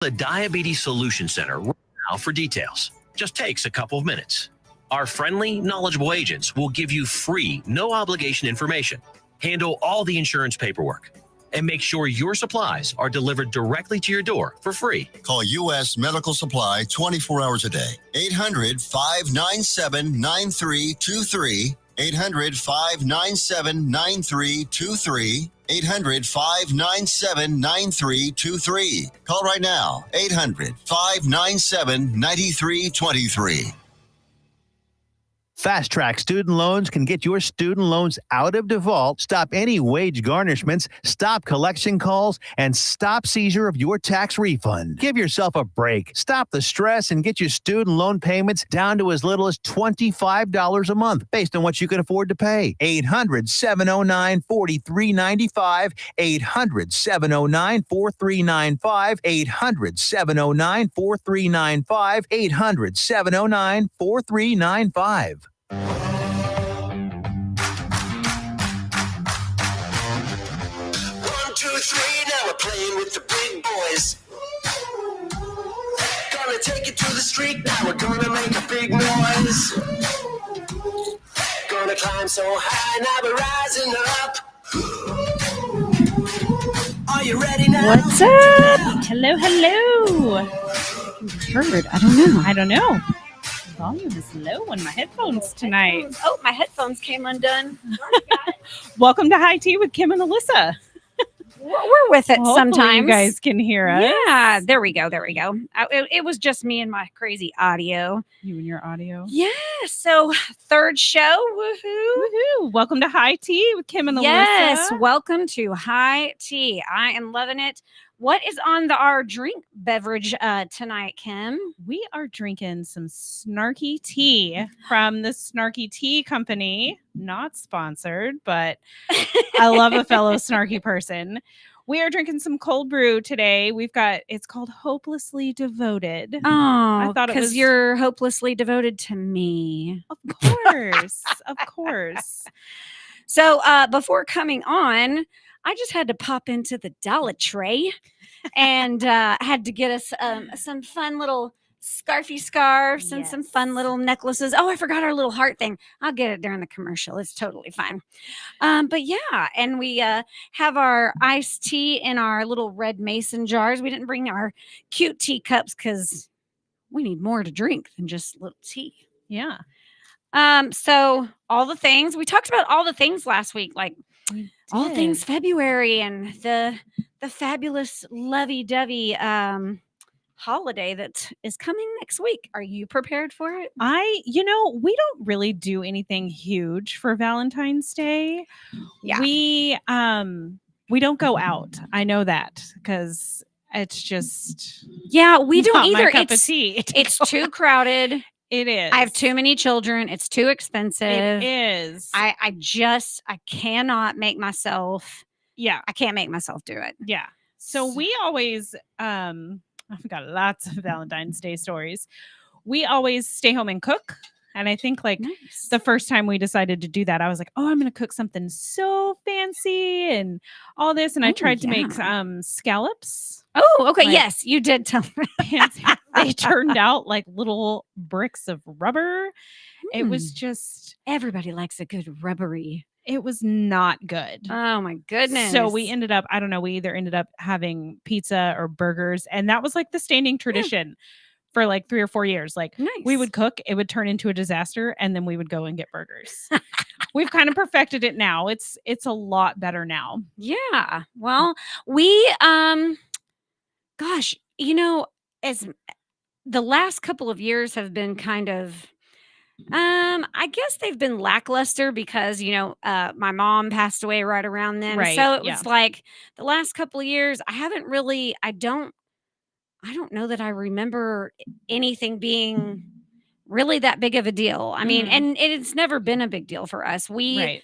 The Diabetes Solution Center now for details. Just takes a couple of minutes. Our friendly, knowledgeable agents will give you free, no obligation information, handle all the insurance paperwork, and make sure your supplies are delivered directly to your door for free. Call U.S. Medical Supply 24 hours a day. 800-597-9323. 800-597-9323. 800-597-9323. Call right now. 800-597-9323. Fast Track Student Loans can get your student loans out of default, stop any wage garnishments, stop collection calls, and stop seizure of your tax refund. Give yourself a break. Stop the stress and get your student loan payments down to as little as $25 a month based on what you can afford to pay. 800-709-4395. 800-709-4395. 800-709-4395. 800-709-4395. 1, 2, 3, now we're playing with the big boys. Gonna take it to the street, now we're gonna make a big noise. Gonna climb so high, now we're rising up. Are you ready now? What's up? Hello, hello. Heard? I don't know. Volume is low on my headphones tonight. Oh, my headphones came undone. Welcome to High Tea with Kim and Alyssa. We're with it sometimes. You guys can hear us. Yeah, there we go. It was just me and my crazy audio. You and your audio. Yeah, so third show. Woohoo. Woohoo. Welcome to High Tea with Kim and Alyssa. Yes, welcome to High Tea. I am loving it. What is on our drink beverage tonight, Kim? We are drinking some snarky tea from the Snarky Tea Company. Not sponsored, but I love a fellow snarky person. We are drinking some cold brew today. It's called Hopelessly Devoted. Oh, I thought it was, because you're hopelessly devoted to me. Of course, of course. So before coming on, I just had to pop into the Dollar Tree and had to get us some fun little scarfy scarves and some fun little necklaces. Oh, I forgot our little heart thing. I'll get it during the commercial. It's totally fine. But yeah, and we have our iced tea in our little red mason jars. We didn't bring our cute teacups because we need more to drink than just little tea. Yeah. So all the things we talked about, all the things last week, like all things February and the fabulous lovey-dovey holiday that is coming next week. Are you prepared for it? We don't really do anything huge for Valentine's Day. Yeah. We don't go out. I know that because it's just we don't either. My cup of tea. It's too crowded. It is. I have too many children. It's too expensive. It is. I cannot make myself. Yeah. I can't make myself do it. Yeah. So we always, I've got lots of Valentine's Day stories. We always stay home and cook. And I think the first time we decided to do that, I was like, oh, I'm going to cook something so fancy and all this. And I tried to make scallops. Oh, okay. Yes, you did tell me. They turned out like little bricks of rubber. It was just. Everybody likes a good rubbery. It was not good. Oh, my goodness. So we ended up, I don't know, we either ended up having pizza or burgers. And that was like the standing tradition. For like 3 or 4 years. We would cook, it would turn into a disaster, and then we would go and get burgers. We've kind of perfected it now. It's a lot better now. Yeah. Well, we as the last couple of years have been kind of I guess they've been lackluster because, my mom passed away right around then. Right, so it was like the last couple of years, I don't know that I remember anything being really that big of a deal. I mean, and it's never been a big deal for us. We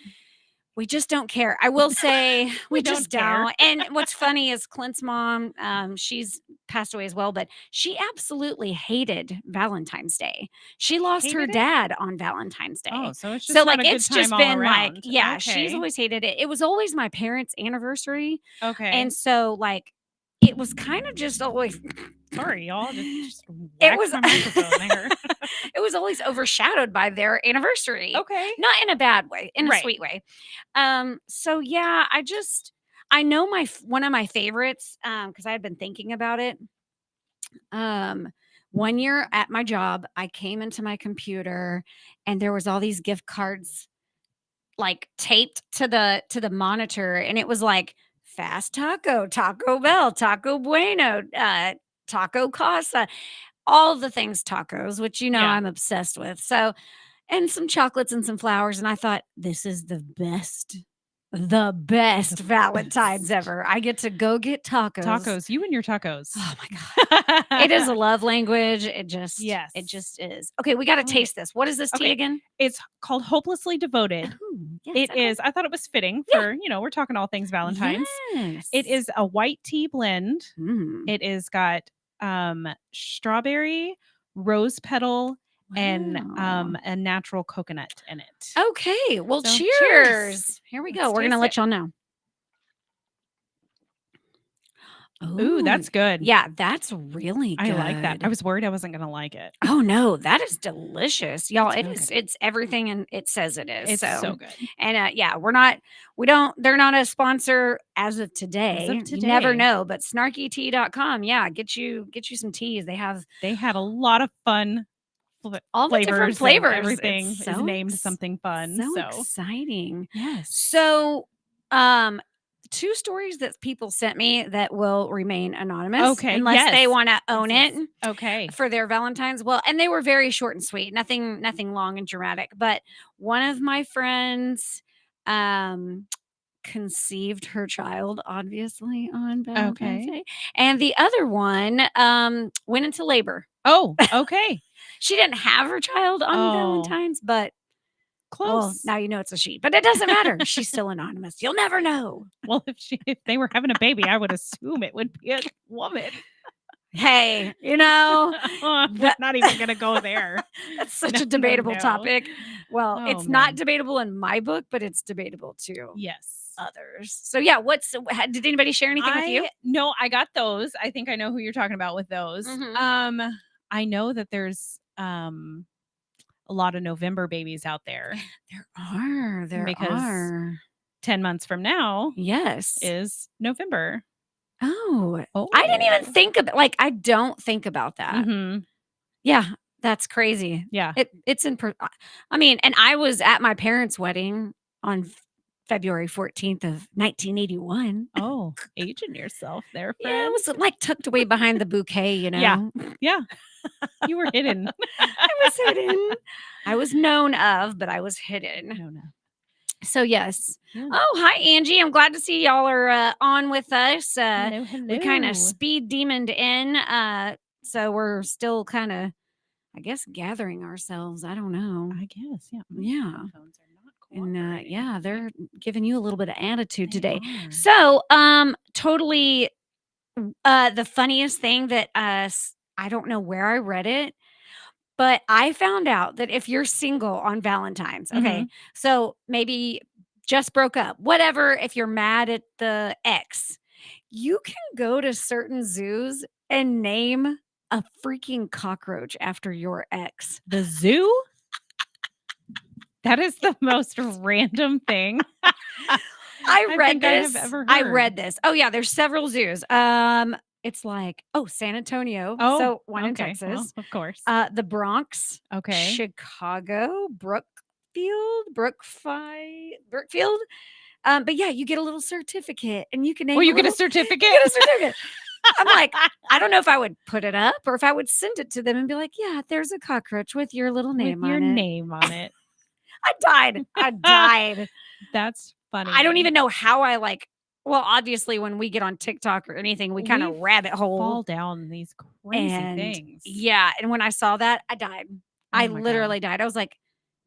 just don't care. I will say we just don't. And what's funny is Clint's mom, she's passed away as well, but she absolutely hated Valentine's Day. She lost her dad on Valentine's Day. Oh, so it's just it's just been around. She's always hated it. It was always my parents' anniversary. Okay. And so it was kind of just always Sorry, y'all. Just It was whacked my microphone there. it was always overshadowed by their anniversary. Okay. Not in a bad way, in a Right. sweet way. So yeah, I know one of my favorites, because I had been thinking about it. One year at my job, I came into my computer and there was all these gift cards like taped to the monitor, and it was like Fast Taco, Taco Bell, Taco Bueno, Taco Casa, all the things tacos, which Yeah. I'm obsessed with. So, and some chocolates and some flowers, and I thought this is the best Valentine's ever. I get to go get tacos. Tacos. You and your tacos. Oh my god. It is a love language. It just is. Okay, we got to Oh. taste this. What is this tea Okay. again? It's called Hopelessly Devoted. Ooh, yes, It okay. is. I thought it was fitting Yeah. for, we're talking all things Valentine's. Yes. It is a white tea blend. Mm. It is got strawberry, rose petal, and Wow. a natural coconut in it. Okay. Well, So, cheers. cheers. Here we go. Let's We're going to taste let it. y'all know. Ooh, that's good. Yeah, that's really good. I like that. I was worried I wasn't going to like it. Oh no, that is delicious. Y'all, It's it really is good. it's everything and it says it is. It's so good. And yeah, they're not a sponsor as of today. You never today. know, but snarkytea.com, yeah, get you some teas. They had a lot of fun all the different and flavors. everything It's is named something fun. So So exciting. yes. So, 2 stories that people sent me that will remain anonymous. Okay, Unless they yes. want to own Yes, it. Okay. For their Valentine's. Well, and they were very short and sweet, nothing long and dramatic. But one of my friends conceived her child, obviously, on Valentine's Day. And the other one went into labor. Oh, okay. She didn't have her child on Valentine's, but close. now you know it's a she. But it doesn't matter. She's still anonymous. You'll never know. Well, if they were having a baby, I would assume it would be a woman. Hey, We're not even going to go there. That's such a debatable topic. Well, Oh, it's not man. debatable in my book, but it's debatable to Yes. others. So yeah, did anybody share anything with you? No, I got those. I think I know who you're talking about with those. Mhm. I know that there's a lot of November babies out there. There Because are. 10 months from now Yes. is November. Oh, I didn't even think about I don't think about that. Mhm. Yeah, that's crazy. Yeah. It's in and I was at my parents' wedding on February 14th of 1981. Oh, aging yourself there, Yeah, friend. it was tucked away behind the bouquet, Yeah. Yeah. You were hidden. I was hidden. I was known of, but I was hidden. No. So yes. Yeah. Oh, hi Angie. I'm glad to see y'all are on with us. Hello. We kind of speed demoned in. So we're still kind of, I guess, gathering ourselves. I don't know. I guess. Yeah. Yeah. Headphones are not And cooperating. yeah, they're giving you a little bit of attitude They today. are. So, totally the funniest thing that I don't know where I read it, but I found out that if you're single on Valentine's, okay, so maybe just broke up, whatever, if you're mad at the ex, you can go to certain zoos and name a freaking cockroach after your ex. The zoo? That is the most random thing. I read think I have this. ever I heard. read this. Oh yeah, there's several zoos. It's like San Antonio. Oh, so one in okay. Texas. Well, of course. The Bronx. Okay. Chicago. Brookfield. But yeah, you get a little certificate, and you can name. Well, you get a little- certificate? You get a certificate. I'm like, I don't know if I would put it up or if I would send it to them and be like, yeah, there's a cockroach with your little name With your on it. name on it. I died. That's funny. I don't even know how I well, obviously when we get on TikTok or anything, we kind of rabbit hole. Fall down these crazy And things. yeah, and when I saw that, I died. I my literally died. I was like,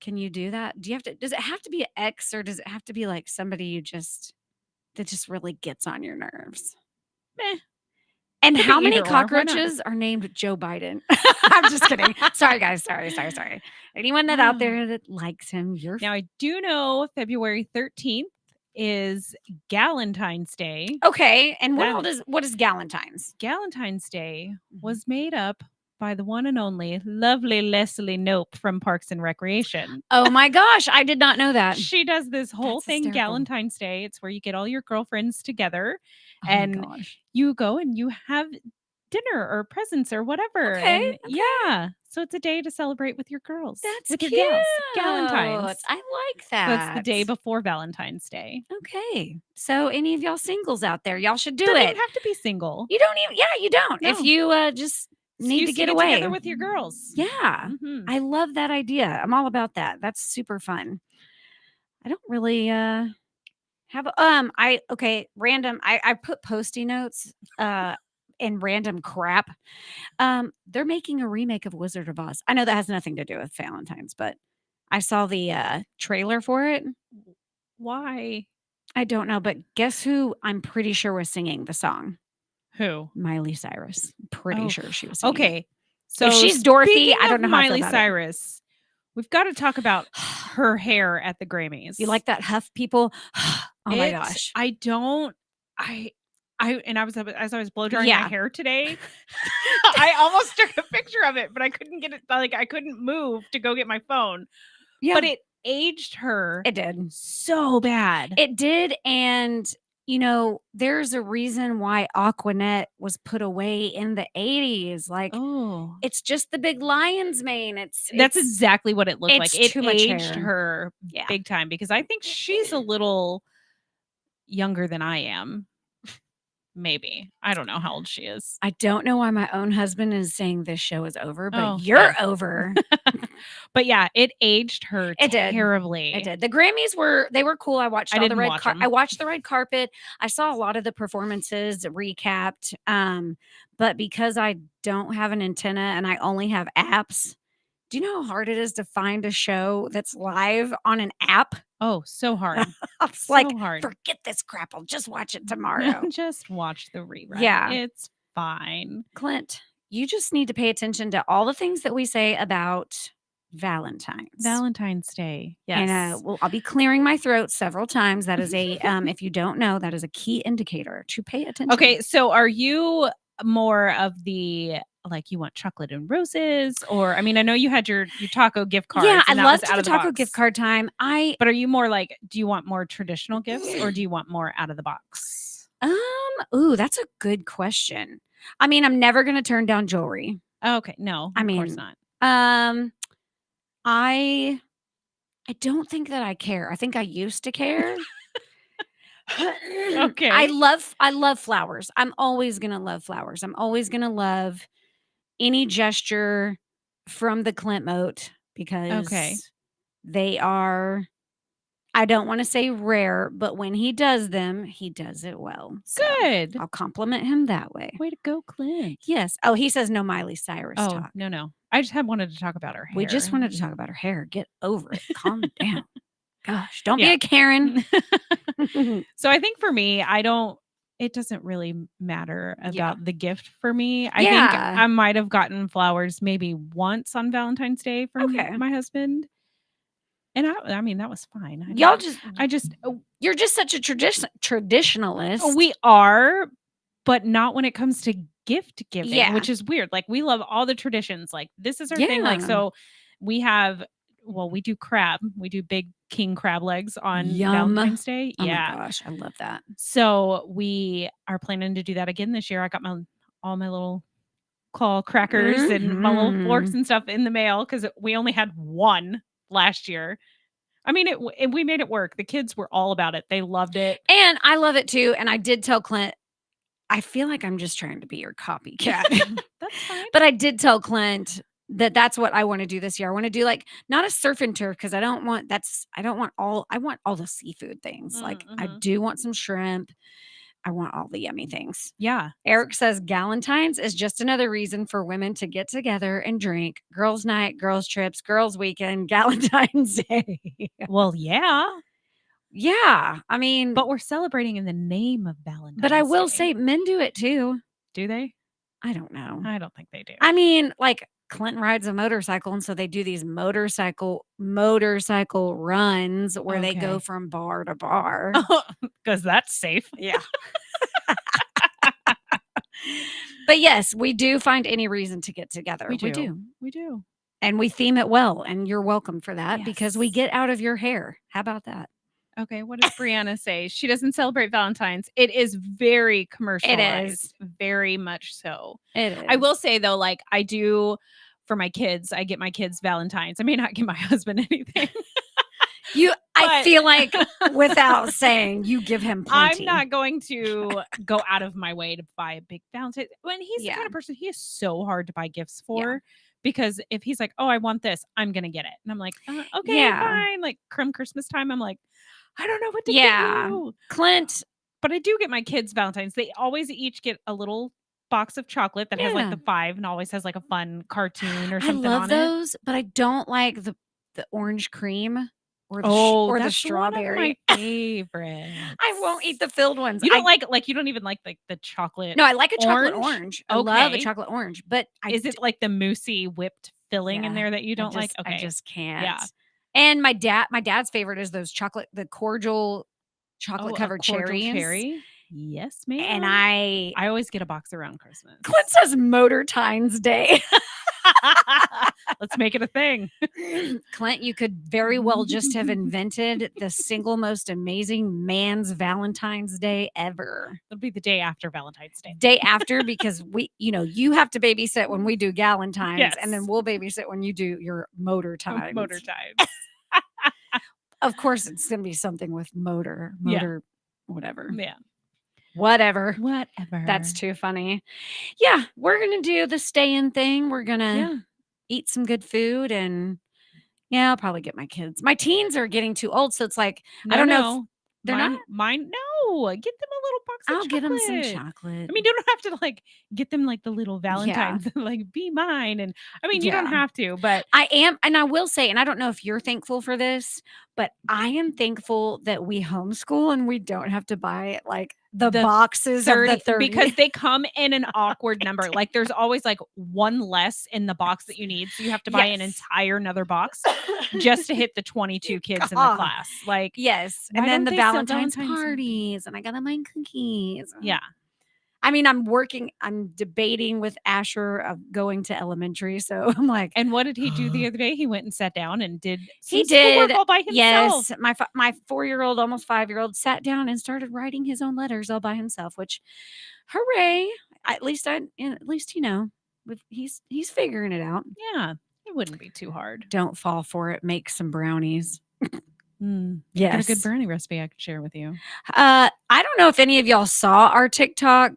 can you do that? Does it have to be an ex, or does it have to be like somebody that just really gets on your nerves? Meh. And Could be how many either or. Why not? cockroaches are named Joe Biden? I'm just kidding. Sorry, guys. Sorry. Anyone that out there that likes him, you're Now, I do know February 13th is Galentine's Day. Okay. And That what is Galentine's? Galentine's Day was made up by the one and only lovely Leslie Knope from Parks and Recreation. Oh my gosh, I did not know that. She does this whole That's thing, hysterical. Galentine's Day. It's where you get all your girlfriends together Oh my and gosh. you go and you have dinner or presents or whatever. Okay, And yeah. So it's a day to celebrate with your girls. That's with cute. your gals. Galentine's. I like So that. that's the day before Valentine's Day. Okay. So any of y'all singles out there, y'all should do Don't it. even have to be single. You don't even, you don't. If No. you just need to Excuse get away together with your girls. Yeah. Mhm. I love that idea. I'm all about that. That's super fun. I don't really have random. I put Post-it notes and random crap. They're making a remake of Wizard of Oz. I know that has nothing to do with Valentine's, but I saw the trailer for it. Why? I don't know, but guess who I'm pretty sure was singing the song? Who? Miley Cyrus. Pretty Oh, sure she was singing it. Okay. So If she's Dorothy, speaking I don't of know how I feel Miley about it. Cyrus. We've got to talk about her hair at the Grammys. You like that huff, people? Oh my gosh. I don't. And I was as I was blow drying Yeah. my hair today. I almost took a picture of it, but I couldn't get it. Like I couldn't move to go get my phone. Yeah. But it aged her. It did. So bad. It did. And, there's a reason why Aquanet was put away in the 80s. Like, it's just the big lion's mane. That's exactly what it looked like. It too much aged hair. her big time because I think she's a little younger than I am. Maybe. I don't know how old she is. I don't know why my own husband is saying this show is over, but Oh, you're over. But yeah, it aged her It did. terribly. It did. The Grammys were cool. I watched I all the didn't red watch 'em. I watched the red carpet. I saw a lot of the performances recapped. But because I don't have an antenna and I only have apps, do you know how hard it is to find a show that's live on an app? Oh, so hard. It's So like, hard. forget this crap. I'll just watch it tomorrow. Just watch the rerun. Yeah. It's fine. Clint, you just need to pay attention to all the things that we say about Valentine's. Valentine's Day. Yes. And I'll be clearing my throat several times. That is a, if you don't know, that is a key indicator to pay attention. Okay, so are you more of the like you want chocolate and roses, or I mean, I know you had your taco gift card. Yeah, I loved out the of the taco box. gift card time. But are you more like, do you want more traditional gifts, or do you want more out of the box? Ooh, that's a good question. I mean, I'm never gonna turn down jewelry. Okay, no, of course not. I don't think that I care. I think I used to care. Okay. I love flowers. I'm always gonna love flowers. I'm always gonna love any gesture from the Clint Moat because they are, I don't want to say rare, but when he does them, he does it well. So Good. I'll compliment him that way. Way to go, Clint. Yes. Oh, he says no Miley Cyrus Oh, talk. no. I just wanted to talk about her hair. We just wanted to talk about her hair. Get over it. Calm down. Gosh, don't be a Karen. So I think for me, it doesn't really matter about the gift for me. I think I might have gotten flowers maybe once on Valentine's Day from my husband. And I mean, that was fine. You're just such a traditionalist. We are, but not when it comes to gift giving, which is weird. Like we love all the traditions. Like this is our thing. Like, so we do crab. We do big king crab legs on Valentine's Day. Oh my gosh, I love that. So we are planning to do that again this year. I got all my little claw crackers and my little forks and stuff in the mail because we only had one last year. I mean, we made it work. The kids were all about it. They loved it. And I love it too. And I did tell Clint, I feel like I'm just trying to be your copycat. That's fine. But I did tell Clint that's what I want to do this year. I want to do like not a surf and turf because I want all the seafood things. Like I do want some shrimp. I want all the yummy things. Yeah. Eric says Galentine's is just another reason for women to get together and drink. Girls' night, girls' trips, girls' weekend, Galentine's Day. Well, yeah. Yeah. I mean, but we're celebrating in the name of Valentine's But I will Day. say men do it too. Do they? I don't know. I don't think they do. I mean, like Clinton rides a motorcycle, and so they do these motorcycle runs where they go Okay. from bar to bar. Because that's safe. Yeah. But yes, we do find any reason to get together. We do. And we theme it well, and you're welcome for that because we Yes. get out of your hair. How about that? Okay, what does Brianna say? She doesn't celebrate Valentine's. It is very commercialized. Very much so. It is. I will say though, like I do for my kids, I get my kids Valentine's. I may not get my husband anything. I But- feel like without saying, you give him plenty. I'm not going to go out of my way to buy a big Valentine's. When he's the Yeah. kind of person, he is so hard to buy gifts for. Because if he's like, oh, I want this, I'm going to get it. And I'm like, okay, Yeah. fine. Like come Christmas time, I'm like, I don't know what to Yeah. do. Clint. But I do get my kids Valentine's. They always each get a little box of chocolate that has like Yeah. the 5 and always has like a fun cartoon or I something love on it. those, but I don't like the orange cream or the, Oh, or the that's strawberry. one of my favorites. I won't eat the filled ones. You don't like you don't even like the chocolate. No, I like a chocolate orange? orange. I love a Okay. chocolate orange, but Is it like the moussey whipped filling in Yeah, there that you don't like? Okay. I just can't. Yeah. And my dad's favorite is those the cordial chocolate a covered cordial cherries. cherry. Yes, ma'am. And I I always get a box around Christmas. Clint says Motortines Day. Let's make it a thing. Clint, you could very well just have invented the single most amazing man's Valentine's Day ever. It'll be the day after Valentine's Day. Day after, because you have to babysit when we do Galentine's, Yes. and then we'll babysit when you do your motor times. Motor times. Of course, it's going to be something with motor, whatever. Yeah. Whatever. Whatever. That's too funny. Yeah, we're going to do the stay-in thing. We're going to eat some good food, and I'll probably get my kids. My teens are getting too old, so it's like, I don't know. They're not. Mine. No, get them a little box of I'll chocolate. get them some chocolate. I mean, you don't have to like get them like the little Valentines, like be mine. And I mean, you don't have to, but I am, and I will say, and I don't know if you're thankful for this, but I am thankful that we homeschool and we don't have to buy like the boxes 30, of the 30 because they come in an awkward number. Like there's always like one less in the box that you need, so you have to buy an entire another box just to hit the 22 kids in the God. class. Like Yes, why and then don't the they sell Valentine's Valentine's? parties, and I gotta buy cookies. yeah. I mean, I'm debating with Asher of going to elementary, so I'm like, And what did he do the other day? He went and sat down and did he some schoolwork did all by himself. yes. My 4-year-old, almost 5-year-old, sat down and started writing his own letters all by himself. Which, hooray! At least he's figuring it out. Yeah, it wouldn't be too hard. Don't fall for it. Make some brownies. Got Yes. a good brownie recipe I could share with you. I don't know if any of y'all saw our TikTok.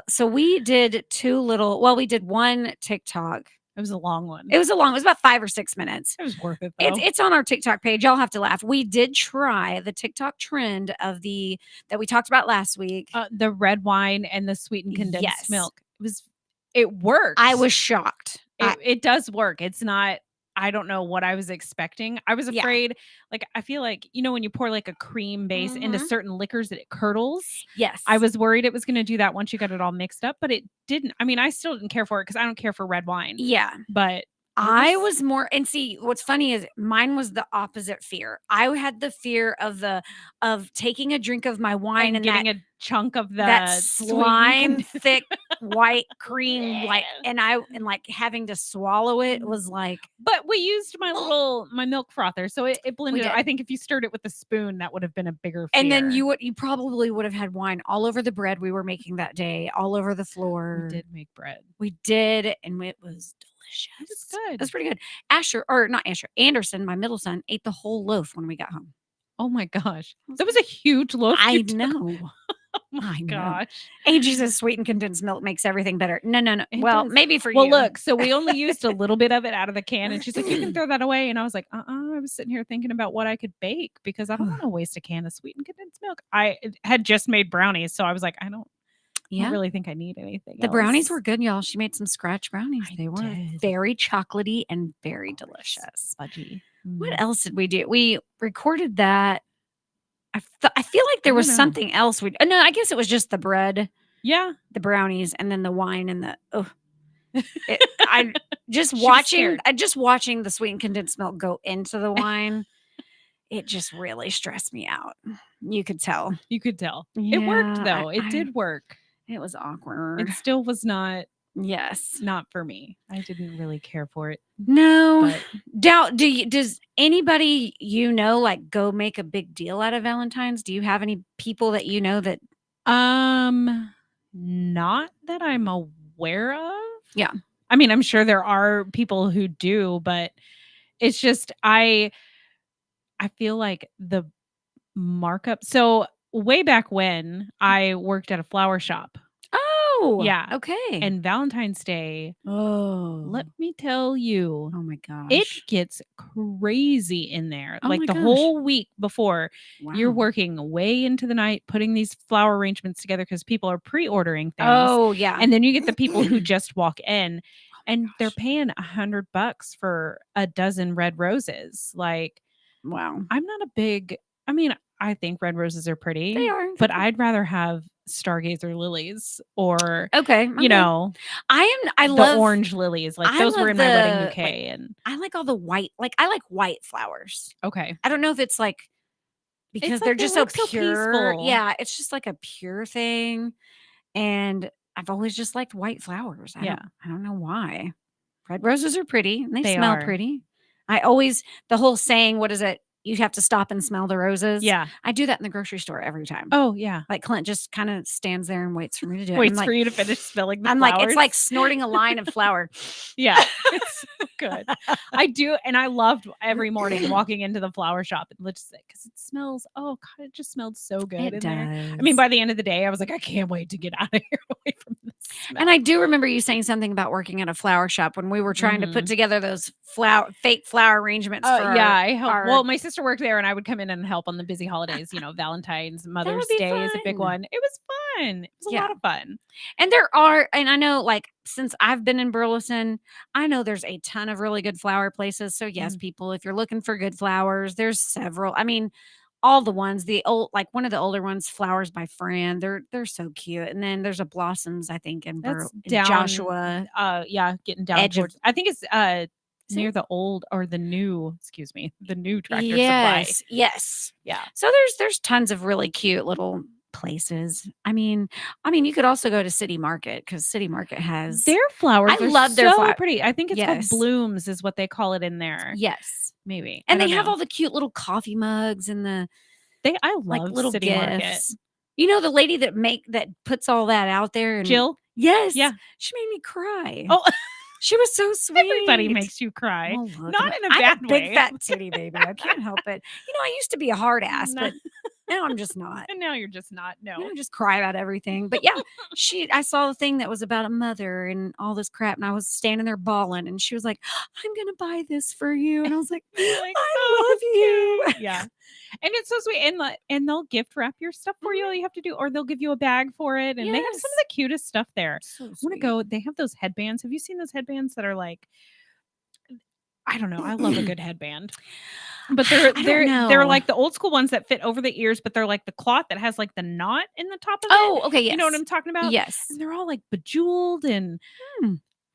So we did we did one TikTok. It was a long one. It was about 5 or 6 minutes. It was worth it though. It's on our TikTok page. Y'all have to laugh. We did try the TikTok trend of that we talked about last week. The red wine and the sweetened condensed Yes. milk. It worked. I was shocked. It does work. It's not. I don't know what I was expecting. I was afraid. Like I feel like when you pour like a cream base into certain liquors that it curdles. Yes. I was worried it was going to do that once you got it all mixed up, but it didn't. I mean, I still didn't care for it because I don't care for red wine. Yeah. But I was more, and see, what's funny is mine was the opposite fear. I had the fear of taking a drink of my wine and getting a chunk of that sweetened slime thick white cream, and having to swallow it was like. But we used my milk frother, so it blended. did. I think if you stirred it with a spoon, that would have been a bigger. And then fear. you probably would have had wine all over the bread we were making that day, all over the floor. We did make bread. We did, and it was delicious. It was good. It was pretty good. Anderson, my middle son, ate the whole loaf when we got home. Oh my gosh, that was a huge loaf. I you took. know. Oh my I know. gosh. Angie says sweetened condensed milk makes everything better. No. It Well, does. maybe for Well, you. look, so we only used a little bit of it out of the can, and she's like, "You can throw that away." And I was like, I was sitting here thinking about what I could bake because I don't want to waste a can of sweetened condensed milk. I had just made brownies, so I was like, I don't really think I need anything. The brownies else. were good, y'all. She made some scratch brownies. They were did. very chocolatey and very delicious. fudgy. What else did we do? We recorded that. I feel like there was don't know. something else. No, I guess it was just the bread, Yeah. the brownies, and then the wine and the just was watching scared. just watching the sweetened condensed milk go into the wine, it just really stressed me out. You could tell. You could tell. It worked Yeah, though. It did work. It was awkward. It still was not Yes. for me. I didn't really care for it. No. But Does anybody like go make a big deal out of Valentine's? Do you have any people that you know that not that I'm aware of. Yeah. I mean, I'm sure there are people who do, but it's just I feel like the markup. So way back when I worked at a flower shop. Oh, Yeah. okay. And Valentine's Day, oh, let me tell you, oh my gosh, it gets crazy in there. Oh like my the gosh. whole week before, you're Wow. working way into the night putting these flower arrangements together because people are pre-ordering things. Oh yeah, And then you get the people who just walk in and they're gosh. paying $100 for a dozen red roses. Like, wow, I'm not a big, I mean, I think red roses are pretty. they are. But I'd rather have stargazer lilies or, okay, you know, I the love orange lilies. Like I those were love in my wedding the, bouquet. And I like all the white. Like I like white flowers. okay. I don't know if it's like because It's like they're they just so look so pure. peaceful. Yeah, it's just like a pure thing, and I've always just liked white flowers. I don't know why. Red roses are pretty and they They smell are. pretty. I always the whole saying, what is it? You have to stop and smell the roses. Yeah. I do that in the grocery store every time. Oh, yeah. Like Clint just kind of stands there and waits for me to do it. Waits I'm for like, you to finish spilling the I'm flowers. like, it's like snorting a line of flour. Yeah. It's so good. I do. And I loved every morning walking into the flower shop and let's say, because it smells, oh God, it just smelled so good in there. I mean, by the end of the day, I was like, I can't wait to get out of here away from this smell. And I do remember you saying something about working at a flower shop when we were trying to put together those fake flower arrangements. For yeah, I helped. Well, my sister worked there and I would come in and help on the busy holidays, Valentine's, Mother's be Day is a big fun. one. It was fun. It was a lot of fun. And there are, and I know like since I've been in Burleson, I know there's a ton of really good flower places. So yes, people, if you're looking for good flowers, there's several. I mean, all the ones, the old, like one of the older ones, Flowers by Fran, they're so cute. And then there's a Blossoms, I think, in down, Joshua. Yeah, getting down edge towards. I think it's near the old or the new, the new Tractor Supply. Yes. Yeah. So there's tons of really cute little places. I mean, you could also go to City Market because City Market has their flowers. I love their flowers. Pretty. I think it's called Blooms, is what they call it in there. Yes, maybe. And they have all the cute little coffee mugs and I love like little City gifts. Market. You know the lady that puts all that out there, and Jill. Yes, yeah, she made me cry. Oh. She was so sweet. Everybody makes you cry. Oh, not in a bad I'm a way. big fat titty baby. I can't help it. I used to be a hard ass, but now I'm just not. And now you're just not. No. I just cry about everything. But yeah, I saw the thing that was about a mother and all this crap, and I was standing there bawling, and she was like, "I'm gonna buy this for you," and I was like, "I love you." Yeah. And it's so sweet. And they'll gift wrap your stuff for you. All you have to do, or they'll give you a bag for it. And they have some of the cutest stuff there. So I want to go. They have those headbands. Have you seen those headbands that are like, I don't know. I love a good headband. But they're like the old school ones that fit over the ears, but they're like the cloth that has like the knot in the top of it. Oh, okay. Yes. You know what I'm talking about? Yes. And they're all like bejeweled and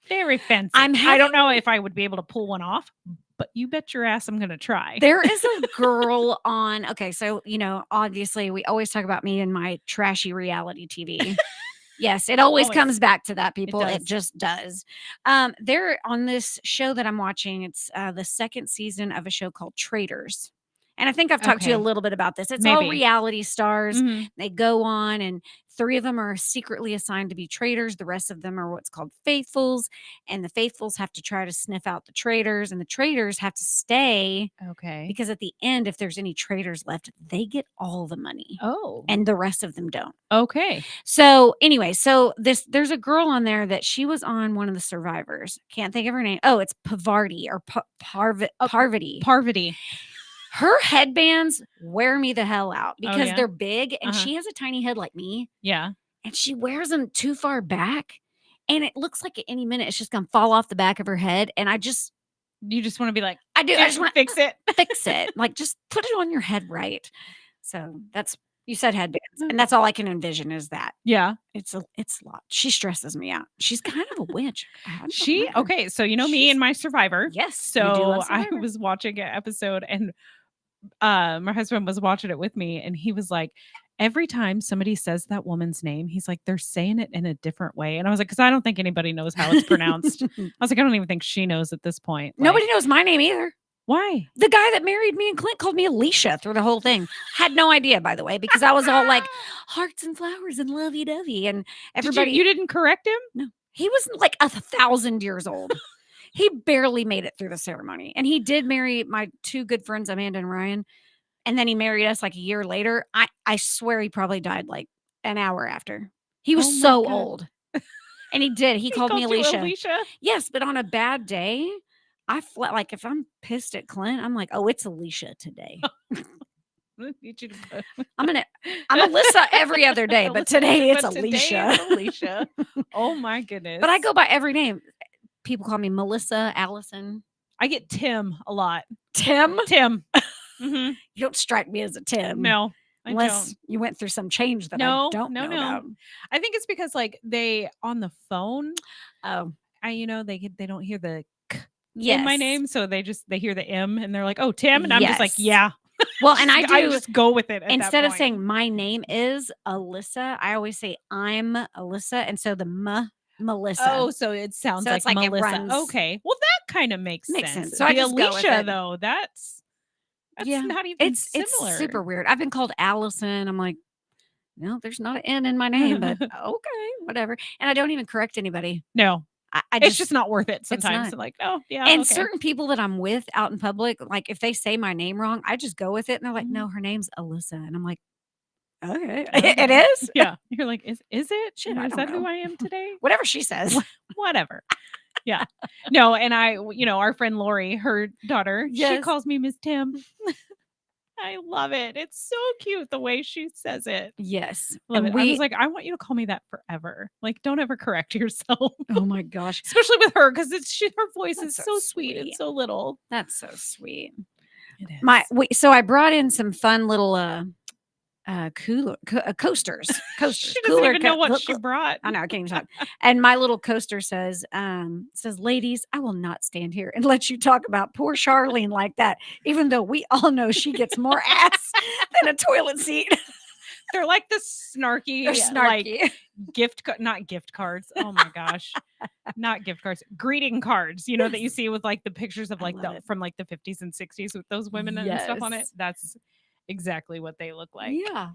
very fancy. I don't know if I would be able to pull one off, but you bet your ass I'm going to try. There is a girl on, okay, so, obviously we always talk about me and my trashy reality TV. Yes, it always comes back to that, people. It just does. They're on this show that I'm watching. It's the second season of a show called Traitors. And I think I've talked to you a little bit about this. It's all reality stars. They go on, and 3 of them are secretly assigned to be traitors. The rest of them are what's called faithfuls. And the faithfuls have to try to sniff out the traitors. And the traitors have to stay. Okay. Because at the end, if there's any traitors left, they get all the money. Oh. And the rest of them don't. Okay. So anyway, there's a girl on there that she was on one of the survivors. Can't think of her name. Oh, it's Pavarti or Parvati. Parvati. Her headbands wear me the hell out because they're big, and she has a tiny head like me. Yeah. And she wears them too far back, and it looks like at any minute it's just going to fall off the back of her head. And you just want to be like, I do. I just want to fix it. Fix it. Like, just put it on your head right. So that's, You said headbands, and that's all I can envision is that. Yeah. It's a lot. She stresses me out. She's kind of a witch. I don't She like her. okay, so you know me She's- and my Survivor. Yes, you do So love I Survivor. was watching an episode and my husband was watching it with me and he was like, every time somebody says that woman's name, he's like, they're saying it in a different way. And I was like, because I don't think anybody knows how it's pronounced. I was like, I don't even think she knows at this point. Like, Nobody knows my name either. why? The guy that married me and Clint called me Alicia through the whole thing. Had no idea, by the way, because I was all like hearts and flowers and lovey-dovey. And everybody, you didn't correct him? no, he was like 1,000 years old. He barely made it through the ceremony. And he did marry my two good friends, Amanda and Ryan. And then he married us like a year later. I swear he probably died like an hour after. He was Oh my so God. old. And he did. He called me you Alicia. Alicia? Yes, but on a bad day, like if I'm pissed at Clint, I'm like, oh, it's Alicia today. I need you to put I'm Alyssa every other day, but today it's but today Alicia. it's Alicia. Oh my goodness. But I go by every name. People call me Melissa, Allison, I get Tim a lot. Tim. Tim. Mhm. You don't strike me as a Tim. No. I Unless don't. you went through some change that No, I don't know no. about. I think it's because like they on the phone, Oh, they don't hear the k yes. in my name, so they hear the M and they're like, "Oh, Tim," and I'm just like, Yes. "Yeah." Well, and I do. just go with it at that Instead of point. saying my name is Alyssa, I always say I'm Alyssa, and so the Melissa. "Oh," so it sounds So like it's like it Melissa. runs- Okay, well that kind of makes Makes sense. sense. So I the just go with Alicia it. though, that's Yeah, not even it's similar. super weird. I've been called Allison. I'm like, no, there's not an N in my name, but okay, whatever. And I don't even correct anybody. No, I it's just not worth it sometimes. not. Like, oh yeah, And okay. certain people that I'm with out in public, like if they say my name wrong, I just go with it, and they're like, "No, her name's Alyssa," and I'm like, "Okay, it is." Yeah, you're like, is it? Shit, I Is don't that who know. I am today? Whatever she says. Whatever. Yeah. No, and our friend Lori, her daughter, she Yes. calls me Miss Tim. I love it. It's so cute the way she says it. Yes, Love and it. I was like, I want you to call me that forever. Like, don't ever correct yourself. oh my gosh, Especially with her, because her voice That's is so so sweet and sweet. so little. that's so sweet. It is. So I brought in some fun little coasters. She doesn't even know what she brought. I know, I can't even talk. And my little coaster says, ladies, I will not stand here and let you talk about poor Charlene like that, even though we all know she gets more ass than a toilet seat. They're like the snarky, They're snarky. like not gift cards. Oh my gosh. Not gift cards, greeting cards, that you see with like the pictures of I like love the it. from like the 50s and 60s with those women and stuff on it. Yes. That's exactly what they look like. Yeah.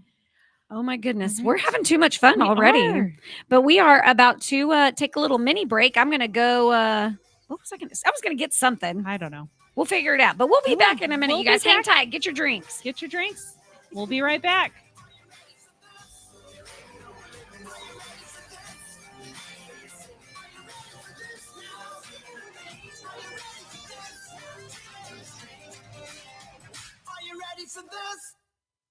Oh my goodness. All We're right. having too much fun We already. are. But we are about to take a little mini break. I'm gonna go what was I was gonna get something. I don't know. We'll figure it out. But we'll be Yeah, back in a minute. we'll You be guys hang back. tight. Get your drinks. Get your drinks. We'll be right back. Are you ready for this?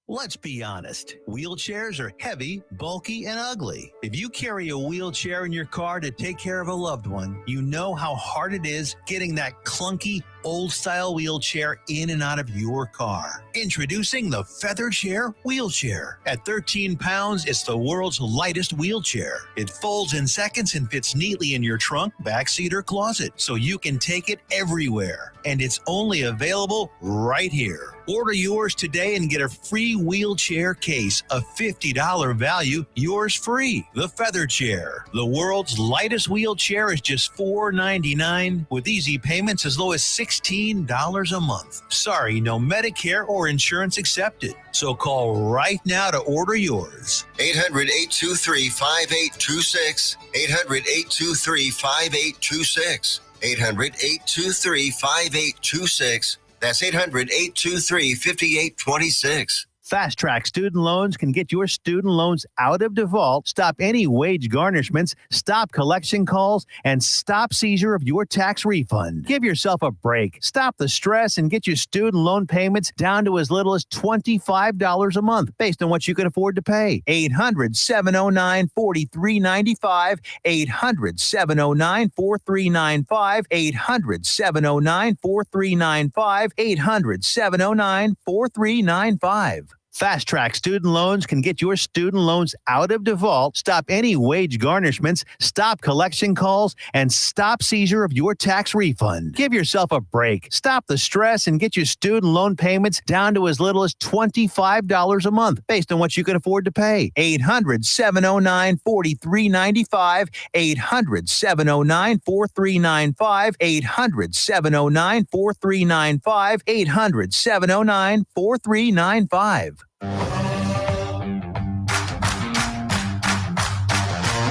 Let's be honest. Wheelchairs are heavy, bulky, and ugly. If you carry a wheelchair in your car to take care of a loved one, you know how hard it is getting that clunky, old-style wheelchair in and out of your car. Introducing the Feather Chair Wheelchair. At 13 pounds, it's the world's lightest wheelchair. It folds in seconds and fits neatly in your trunk, backseat, or closet, so you can take it everywhere. And it's only available right here. Order yours today and get a free wheelchair case, a $50 value, yours free. The Feather Chair. The world's lightest wheelchair is just $4.99 with easy payments as low as $16 a month. Sorry, no Medicare or insurance accepted. So call right now to order yours. 800-823-5826. 800-823-5826. 800-823-5826. That's 800-823-5826. Fast Track Student Loans can get your student loans out of default, stop any wage garnishments, stop collection calls, and stop seizure of your tax refund. Give yourself a break. Stop the stress and get your student loan payments down to as little as $25 a month based on what you can afford to pay. 800-709-4395. 800-709-4395. 800-709-4395. 800-709-4395. Fast Track Student Loans can get your student loans out of default, stop any wage garnishments, stop collection calls, and stop seizure of your tax refund. Give yourself a break. Stop the stress and get your student loan payments down to as little as $25 a month based on what you can afford to pay. 800-709-4395. 800-709-4395. 800-709-4395. 800-709-4395.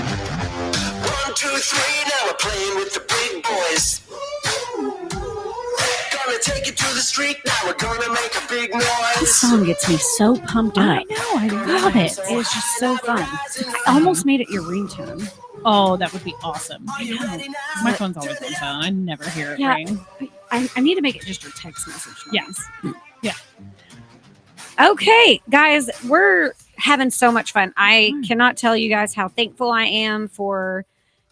1, 2, 3, now we're playing with the big boys. Gonna take it to the street, now we're gonna make a big This noise. song gets me so pumped up. I know. I love it. It's just so fun. I almost made it your ringtone. Oh, that would be awesome. Are you ready now? My phone's always on phone. I never hear it Yeah. ring. I need to make it just your text message. Yes. Yeah. Okay, guys, we're having so much fun. I cannot tell you guys how thankful I am for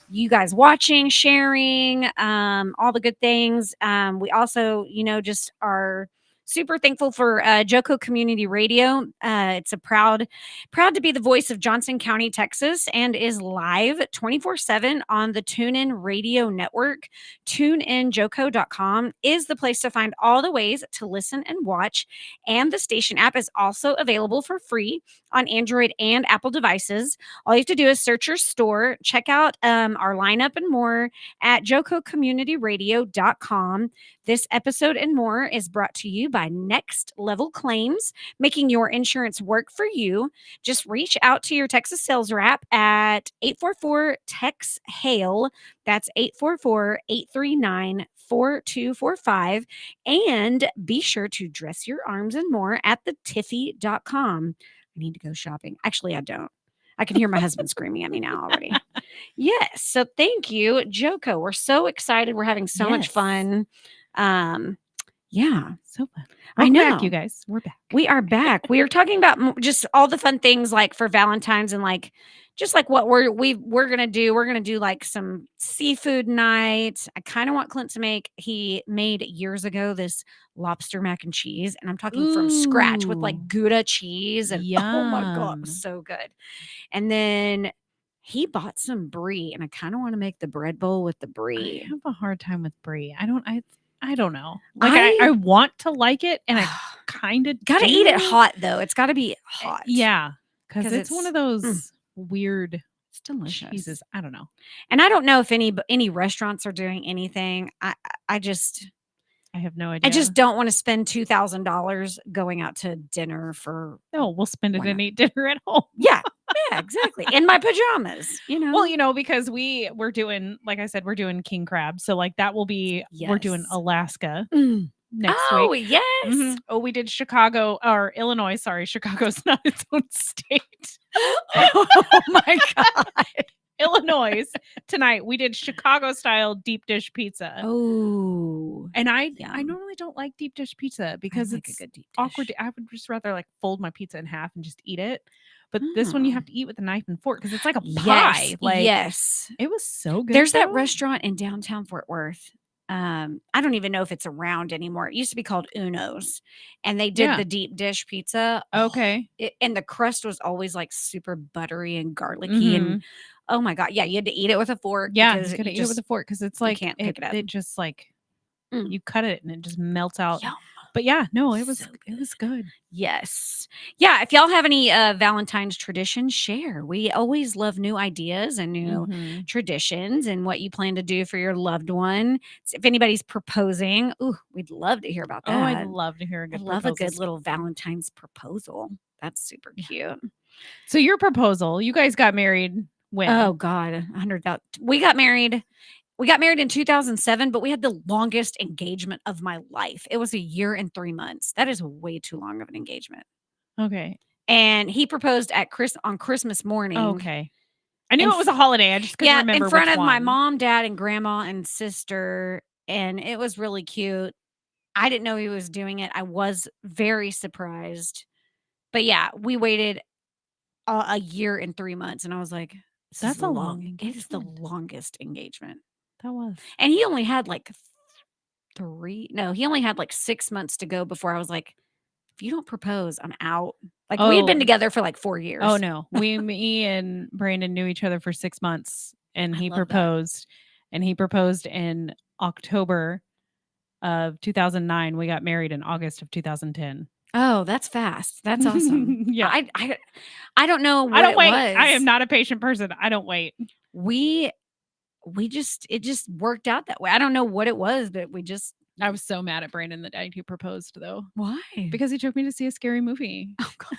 you guys watching, sharing, all the good things. We also, just are super thankful for Joco Community Radio. It's a proud to be the voice of Johnson County, Texas, and is live 24/7 on the TuneIn Radio Network. TuneInJoco.com is the place to find all the ways to listen and watch. And the station app is also available for free on Android and Apple devices. All you have to do is search your store, check out our lineup and more at JocoCommunityRadio.com. This episode and more is brought to you by Next Level Claims, making your insurance work for you. Just reach out to your Texas sales rep at 844-TEX-HAIL. That's 844-839-4245. And be sure to dress your arms and more at thetiffy.com. I need to go shopping. Actually, I don't. I can hear my husband screaming at me now already. Yes. So thank you, Joco. We're so excited. We're having so much Yes. fun. Yeah. So fun. I Welcome know. back, you guys. We're back. We are back. We are talking about just all the fun things like for Valentine's and just like what we're gonna do. We're gonna do like some seafood night. I kind of want Clint to make. He made years ago this lobster mac and cheese, and I'm talking from scratch with like Ooh. Gouda cheese and oh my god, it Yum. was so good. And then he bought some brie, and I kind of want to make the bread bowl with the I brie. have a hard time with brie. I don't know. Like I- I want to like it, and I kind of Gotta eat it hot though. It's got to be hot. Yeah, because 'Cause it's one of those weird It's delicious. cheeses. I don't know. And I don't know if any restaurants are doing anything. I just I have no idea. I just don't want to spend $2,000 going out to dinner for no. We'll spend it Why and not? eat dinner at home. yeah exactly in my pajamas. Well, because we're doing, like I said, we're doing king crab. So like that will be we're doing Yes. Alaska Mm. next Oh week. yes. Mhm. Oh, we did Chicago or Illinois. Sorry, Chicago's not its own state. Oh my god. Illinois tonight. We did Chicago style deep dish pizza. Oh, And I yum. normally don't like deep dish pizza because like it's a good deep awkward. dish. I would just rather like fold my pizza in half and just eat it. But this one you have to eat with a knife and fork because it's like a pie. Yes, Like yes. it was so good. There's that though. restaurant in downtown Fort Worth. I don't even know if it's around anymore. It used to be called Uno's, and they did Yeah. the deep dish pizza. Okay. And the crust was always like super buttery and garlicky, and oh my god, yeah, you had to eat it with a fork. Yeah, because you gotta eat it with a fork because it's like can't pick it up. It just like Mm. you cut it and it just melts out. Yum. But yeah, no, it was So it was good. Yes. Yeah. If y'all have any Valentine's traditions, share. We always love new ideas and new Mhm. traditions and what you plan to do for your loved one. So if anybody's proposing, ooh, we'd love to hear about Oh, that. I'd love to hear a I good love a good proposal. little Valentine's proposal. That's super Yeah. cute. So your proposal, you guys got married when? Oh God, 100,000. We got married in 2007, but we had the longest engagement of my life. It was 1 year and 3 months. That is way too long of an engagement. Okay. And he proposed on Christmas morning. Okay. I knew In it was a holiday. I just couldn't remember in front which of my one. mom, dad, and grandma and sister, and it was really cute. I didn't know he was doing it. I was very surprised. But yeah, we waited 1 year and 3 months, and I was like, That's a long It is the engagement. longest engagement. That was. And he only had like he only had like 6 months to go before I was like, if you don't propose, I'm out. Like we had been Oh. together for like 4 years. Oh no, me and Brandon knew each other for 6 months, and I he love that. proposed, in October of 2009. We got married in August of 2010. Oh, that's fast. That's awesome. Yeah. I don't know what I don't it wait. was. I am not a patient person. I don't wait. We just it just worked out that way. I don't know what it was, but we just I was so mad at Brandon the day he proposed, though, why? because he took me to see a scary movie. Oh God.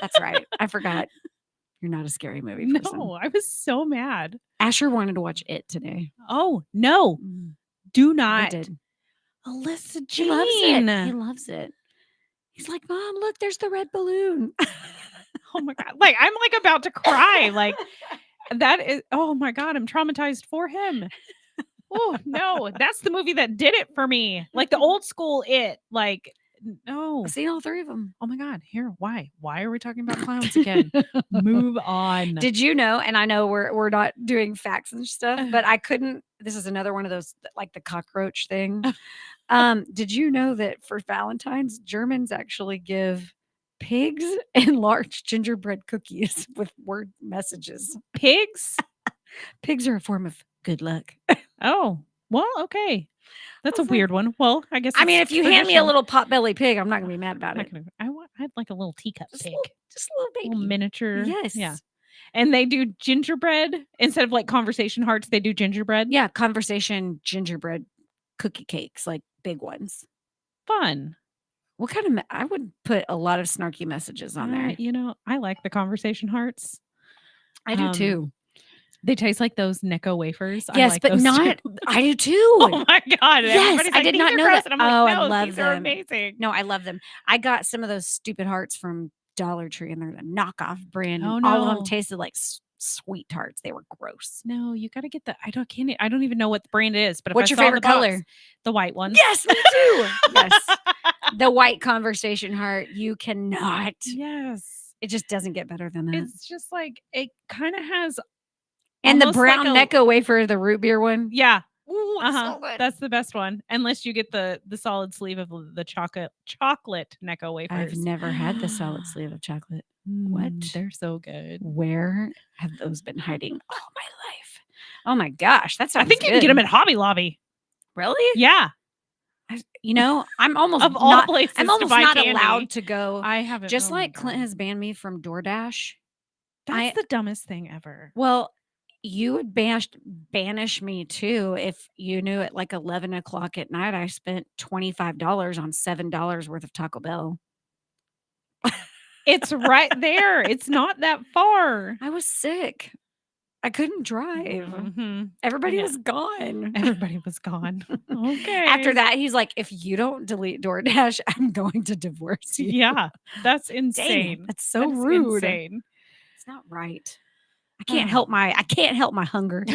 That's right. I forgot. You're not a scary movie person. No, I was so mad. Asher wanted to watch it today. Oh no, do We not. did. Alyssa He Jean. loves it. He loves it. He's like, Mom, look, there's the red balloon. Oh my God. Like, I'm like about to cry. Like, that is, oh my God, I'm traumatized for him. Oh no, that's the movie that did it for me. Like the old school It. Like, no. I've seen all 3 of them. Oh my God. Here, why? Why are we talking about clowns again? Move on. Did you know? And I know we're not doing facts and stuff, but I couldn't. This is another one of those like the cockroach thing. Did you know that for Valentine's, Germans actually give pigs enlarged gingerbread cookies with word messages? Pigs? Pigs are a form of good luck. Oh, well, okay. That's a was like- weird one. Well, I guess I mean, it's if you hand me a tradition. little potbelly pig, I'm not gonna be mad about I'm not it. gonna- I'd like a little teacup Just pig. just a little baby. Little miniature. Yes. Yeah. And they do gingerbread instead of like conversation hearts, they do gingerbread. Yeah, conversation gingerbread cookie cakes, like big ones. Fun. What kind of? I would put a lot of snarky messages on there. You know, I like the conversation hearts. I do too. They taste like those Necco wafers. I Yes, like but those not. too. I do too. Oh my God. Yes, Everybody's I like, did "These not are know gross." that. And I'm Oh, like, I no, love these are them. amazing. No, I love them. I got some of those stupid hearts from Dollar Tree, and they're the knockoff brand. Oh, and all of them no. tasted like sweet tarts. They were gross. No, you got to get the. I don't even know what the brand is. But if What's I your saw favorite the box, color? The white ones. Yes, me too. Yes, the white conversation heart. You cannot. Yes. It just doesn't get better than that. It's just like it kind of has. And the almost brown like Necco wafer, the root beer one. Yeah. Ooh, it's so good. That's the best one. Unless you get the solid sleeve of the chocolate Necco wafers. I've never had the solid sleeve of chocolate. What? They're so good. Where have those been hiding all my life? Oh my gosh, that's I think you can get them at Hobby Lobby. Really? Yeah. I'm almost Of all not. places I'm to almost buy not candy. allowed to go. I haven't. Just oh my like Clint God. has banned me from DoorDash. That's the dumbest thing ever. Well, you would banish me too if you knew at like 11 o'clock at night I spent $25 on $7 worth of Taco Bell. It's right there. It's not that far. I was sick. I couldn't drive. Mhm. Everybody Yeah. was gone. Everybody was gone. Okay. After that, he's like, if you don't delete DoorDash, I'm going to divorce you. Yeah, that's Dang, insane. that's so That's rude. Insane. It's not right. I can't help my hunger.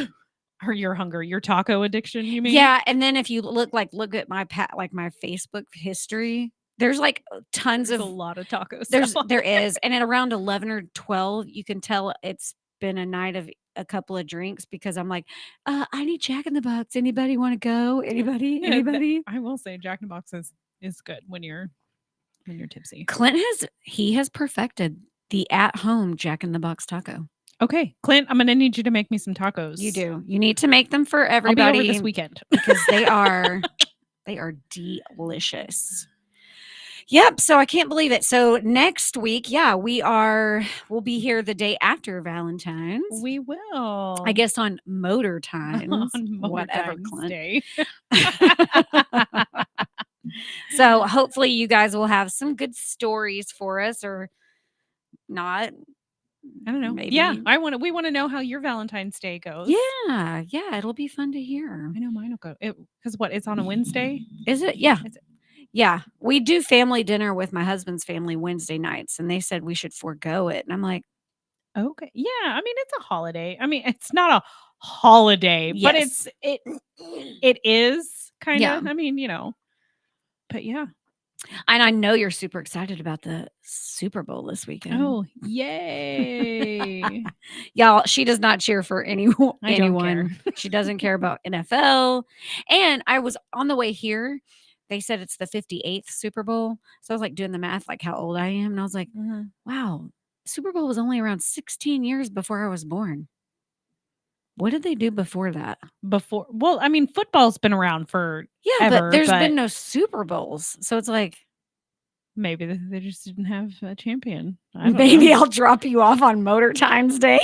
Or your hunger, your taco addiction, you mean? Yeah, and then if you look at my my Facebook history, there's like tons There's of a lot of tacos. there is, and at around 11 or 12, you can tell it's been a night of a couple of drinks because I'm like, I need Jack in the Box. Anybody want to go? Anybody? Yeah, Anybody? I will say Jack in the Box is good when you're tipsy. Clint has perfected the at-home Jack in the Box taco. Okay, Clint, I'm gonna need you to make me some tacos. You do. You need to make them for I'll be everybody over this weekend. because they are delicious. Yep. So I can't believe it. So next week, yeah, we'll be here the day after Valentine's. We will. I guess on Motor Times, on whatever, Valentine's Clint. Day. So hopefully you guys will have some good stories for us, or not. I don't know. Maybe. Yeah, we want to know how your Valentine's Day goes. Yeah, it'll be fun to hear. I know mine will go. Because it's on a Wednesday. Is it? Yeah. Is it? Yeah. We do family dinner with my husband's family Wednesday nights, and they said we should forego it. And I'm like, Okay. Yeah. I mean, it's a holiday. I mean, it's not a holiday, but Yes. it is kind of. Yeah. I mean, but yeah. and I know you're super excited about the Super Bowl this weekend. Oh, yay. Y'all, she does not cheer for anyone. I don't care. She doesn't care about NFL. And I was on the way here. they said it's the 58th Super Bowl. So I was like doing the math, like how old I am. And I was like, wow, Super Bowl was only around 16 years before I was born. What did they do before that? Well, I mean, football's been around for Yeah, but there's been no Super Bowls. So it's like, maybe they just didn't have a champion. I don't maybe know. I'll drop you off on Motor Times Day.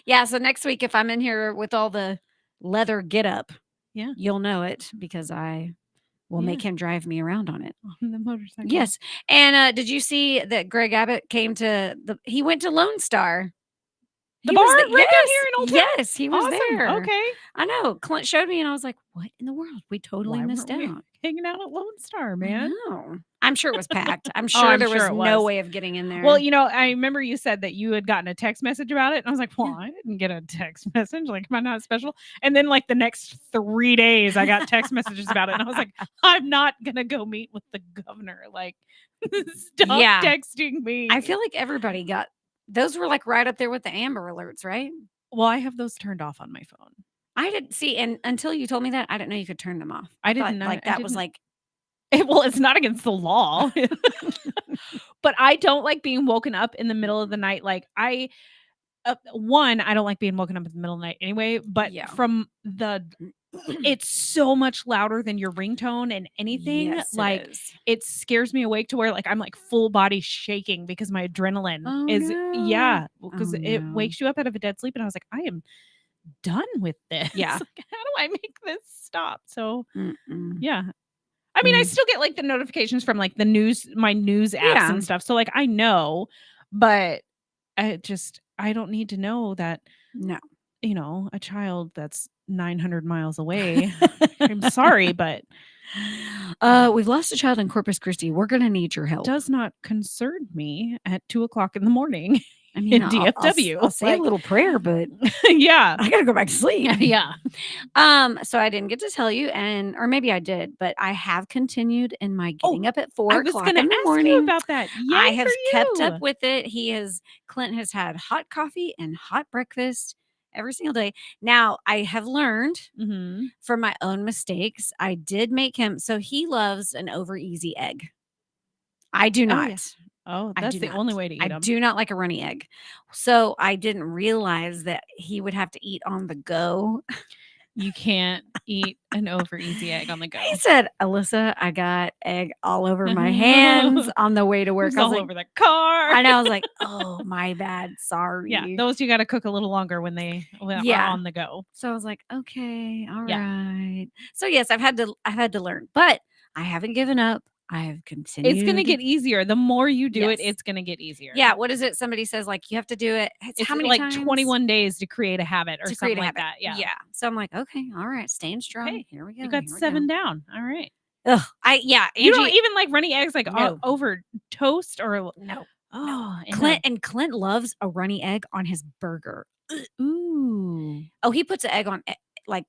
Yeah, so next week, if I'm in here with all the leather get up, Yeah. you'll know it because I will make him drive me around on it. On the motorcycle. Yes. And did you see that Greg Abbott he went to Lone Star? The He bar was right down yes, here in Old Town? Yes, he was Awesome. there. Okay. I know. Clint showed me and I was like, what in the world? We totally Why missed weren't we out. hanging out at Lone Star, I man. know. I'm sure it was packed. I'm sure I'm there sure was it no was. way of getting in there. Well, I remember you said that you had gotten a text message about it. And I was like, well, I didn't get a text message. Like, am I not special? And then like the next 3 days, I got text messages about it. And I was like, I'm not going to go meet with the governor. Like, stop texting me. I feel like everybody got, those were like right up there with the Amber Alerts, right? Well, I have those turned off on my phone. I didn't see, and until you told me that, I didn't know you could turn them off. I didn't know. Like that was like, well, it's not against the law, but I don't like being woken up in the middle of the night. Like I don't like being woken up in the middle of the night anyway, but from it's so much louder than your ringtone and anything. Yes, like it scares me awake to where like I'm like full body shaking because my adrenaline because it wakes you up out of a dead sleep. And I was like, I am done with this. Yeah. Like, how do I make this stop? So yeah. I mean, I still get like the notifications from like the news, my news apps and stuff. So like I know, but I don't need to know that. No. A child that's 900 miles away. I'm sorry, but we've lost a child in Corpus Christi. We're going to need your help. Does not concern me at 2:00 in the morning. I mean, in DFW. I'll say a little prayer, but yeah, I got to go back to sleep. Yeah. So I didn't get to tell you, or maybe I did, but I have continued in my getting up at 4 o'clock in the morning. You about that. Yay I have kept you. up with it. Clint has had hot coffee and hot breakfast every single day. Now I have learned from my own mistakes. I did make him, so he loves an over easy egg. I do not. Oh, that's the only way to eat them. I do not like a runny egg. So I didn't realize that he would have to eat on the go. You can't eat an over easy egg on the go. He said, Alyssa, I got egg all over my hands on the way to work. All over the car. And I was like, oh, my bad. Sorry. Yeah, those you got to cook a little longer when they are on the go. So I was like, okay, all right. So yes, I've had to learn, but I haven't given up. I have continued. It's going to get easier. The more you do it, it's going to get easier. Yeah. What is it? Somebody says like, you have to do it. It's how many like times? 21 days to create a habit or something like that. Yeah. Yeah. So I'm like, okay, all right. Staying strong. Hey, here we go. You got 7 down. All right. Ugh. Angie, you don't even like runny eggs like over toast or no. Oh, Clint loves a runny egg on his burger. Ooh. Oh, he puts an egg on like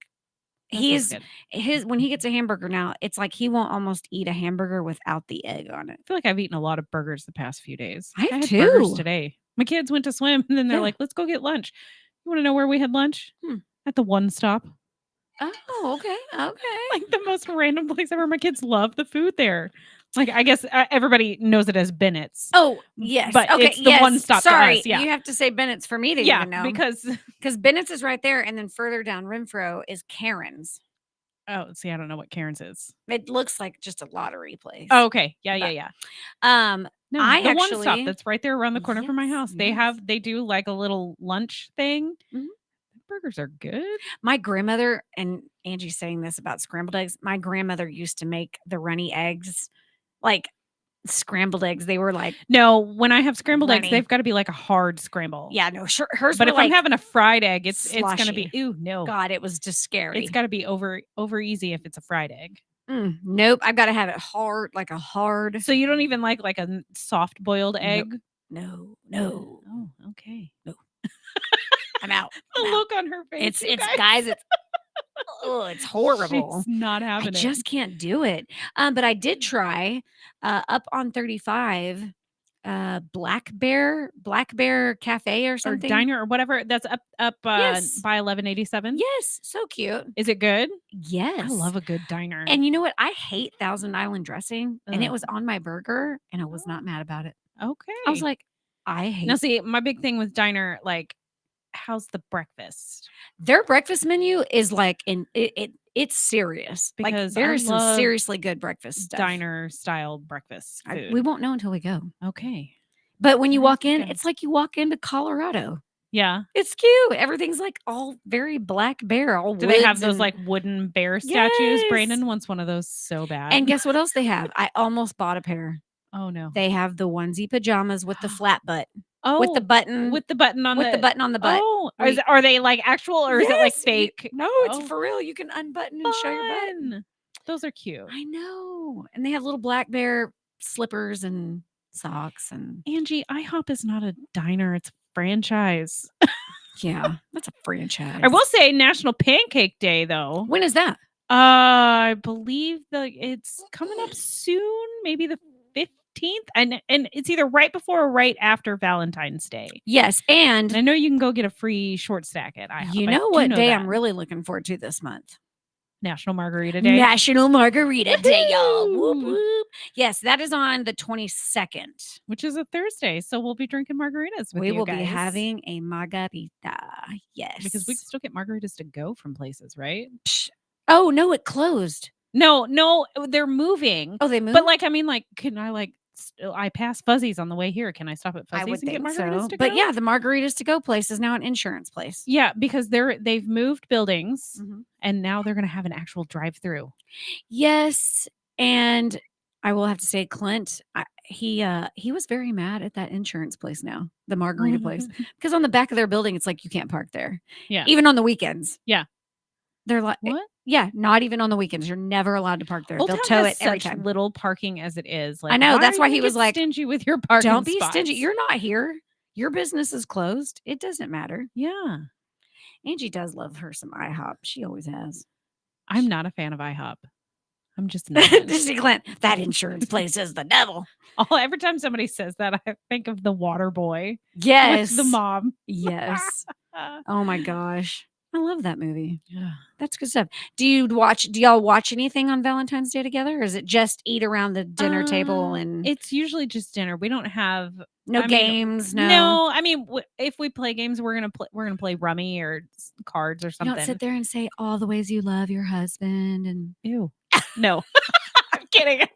when he gets a hamburger now, it's like he won't almost eat a hamburger without the egg on it. I feel like I've eaten a lot of burgers the past few days. I had too. burgers today. My kids went to swim and then they're like, let's go get lunch. You want to know where we had lunch? At the One Stop. Oh, okay. Okay. Like the most random place ever. My kids love the food there. Like, I guess everybody knows it as Bennett's. Oh, yes. But okay, it's the One Stop. Sorry, to us. Yeah. You have to say Bennett's for me to even know. Because Bennett's is right there, and then further down Renfro is Karen's. Oh, see, I don't know what Karen's is. It looks like just a lottery place. Oh, okay. Yeah. No, the One Stop that's right there around the corner from my house. They do like a little lunch thing. Burgers are good. My grandmother, and Angie's saying this about scrambled eggs. My grandmother used to make the runny eggs, like scrambled eggs. They were like, no, when I have scrambled eggs, they've got to be like a hard scramble. Yeah, no, sure. Hers, but if like I'm having a fried egg, it's gonna be no. God, it was just scary. It's got to be over easy if it's a fried egg. Nope, I've got to have it hard, like a hard. So you don't even like a soft boiled egg? No. Oh, okay. No. I'm out. The look on her face. It's guys. It's horrible. She's not having it. Just can't do it. But I did try up on 35. Black Bear Cafe or something. Or diner or whatever. That's up Yes. by 1187. Yes, so cute. Is it good? Yes. I love a good diner. And you know what? I hate Thousand Island dressing, and it Ugh. was on my burger, and I was not mad about it. Okay. I was like, I hate now see, my big thing with diner, like, how's the breakfast? their breakfast menu is like it's serious. Because like there I is some love seriously good breakfast stuff. Diner style breakfast food. We won't know until we go. Okay. But when you Nice walk in, again. it's like you walk into Colorado. Yeah. It's cute. Everything's like all very Black Bear. All Do they have woods those and- like wooden bear statues? Yes. Brandon wants one of those so bad. And guess what else they have? I almost bought a pair. oh no. They have the onesie pajamas with the flat butt, oh, with the button, with the button on with the button on the butt. Oh, We- are they like actual or is it like Yes, fake? No, it's Oh, for real. You can unbutton and show your butt. fun. Those are cute. I know. And they have little Black Bear slippers and socks and Angie, IHOP is not a diner; it's a franchise. yeah, that's a franchise. I will say National Pancake Day though. When is that? I believe it's coming up soon, maybe the 15th, and it's either right before or right after Valentine's Day. Yes, And I know you can go get a free short stack at IHOP. you I know do what day that. I'm really looking forward to this month? National Margarita Day. National Margarita Day, y'all. Whoop Woohoo! whoop. Yes, that is on the 22nd. Which is a Thursday, so we'll be drinking margaritas with We you will be guys. having a margarita. Yes. because we can still get margaritas to go from places, right? Oh no, it closed. No, they're moving. Oh, they moved. But like, I mean, like, can I I pass Fuzzy's on the way here? Can I stop at I Fuzzy's would and get think margaritas so. to But go? yeah, the margaritas to go place is now an insurance place. Yeah, because they've moved buildings Mhm. and now they're gonna have an actual drive-through. Yes, and I will have to say, Clint, he was very mad at that insurance place now, the margarita place, because on the back of their building, it's like you can't park there, Yeah. even on the weekends. Yeah. They're like, What? yeah, not even on the weekends. You're never allowed to park there. Old They'll Town tow has it every such time. little parking as it is. Like, I know, that's are why you he gonna was get like, stingy with your parking. Don't be stingy. spots?" You're not here. Your business is closed. It doesn't matter. Yeah. Angie does love her some IHOP. She always has. I'm not a fan of IHOP. I'm just not. See, Clint, that insurance place is the devil. Every time somebody says that, I think of the Water Boy. Yes. With the mom. Yes. Oh my gosh. I love that movie. Yeah. That's good stuff. Do y'all watch anything on Valentine's Day together? Or is it just eat around the dinner table and It's usually just dinner. We don't have no I mean, games? No, I mean, if we play games, we're gonna play rummy or cards or You something. don't sit there and say all the ways you love your husband and Ew. No. I'm kidding.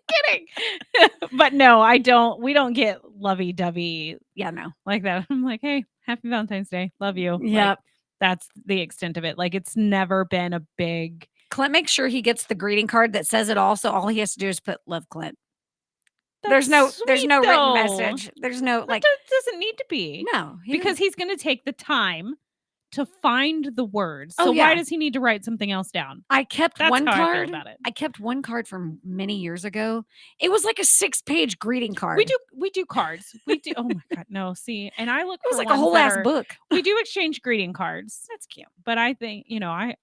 But no, I don't. We don't get lovey dovey yeah, no. like that. I'm like, hey, happy Valentine's Day. Love you. Like, Yep. that's the extent of it. Like, it's never been a big. Clint makes sure he gets the greeting card that says it all. So all he has to do is put love Clint. There's no That's written sweet, though. message. There's no But like that doesn't need to be. no Because he's going to take the time to find the words. Oh, So yeah. why does he need to write something else down? I kept That's one how I feel card. about it. I kept one card from many years ago. It was like a 6-page greeting card. We do cards. We do. Oh my god, no. See, and I look It was for like a whole ones that ass are- book. We do exchange greeting cards, That's cute. but I think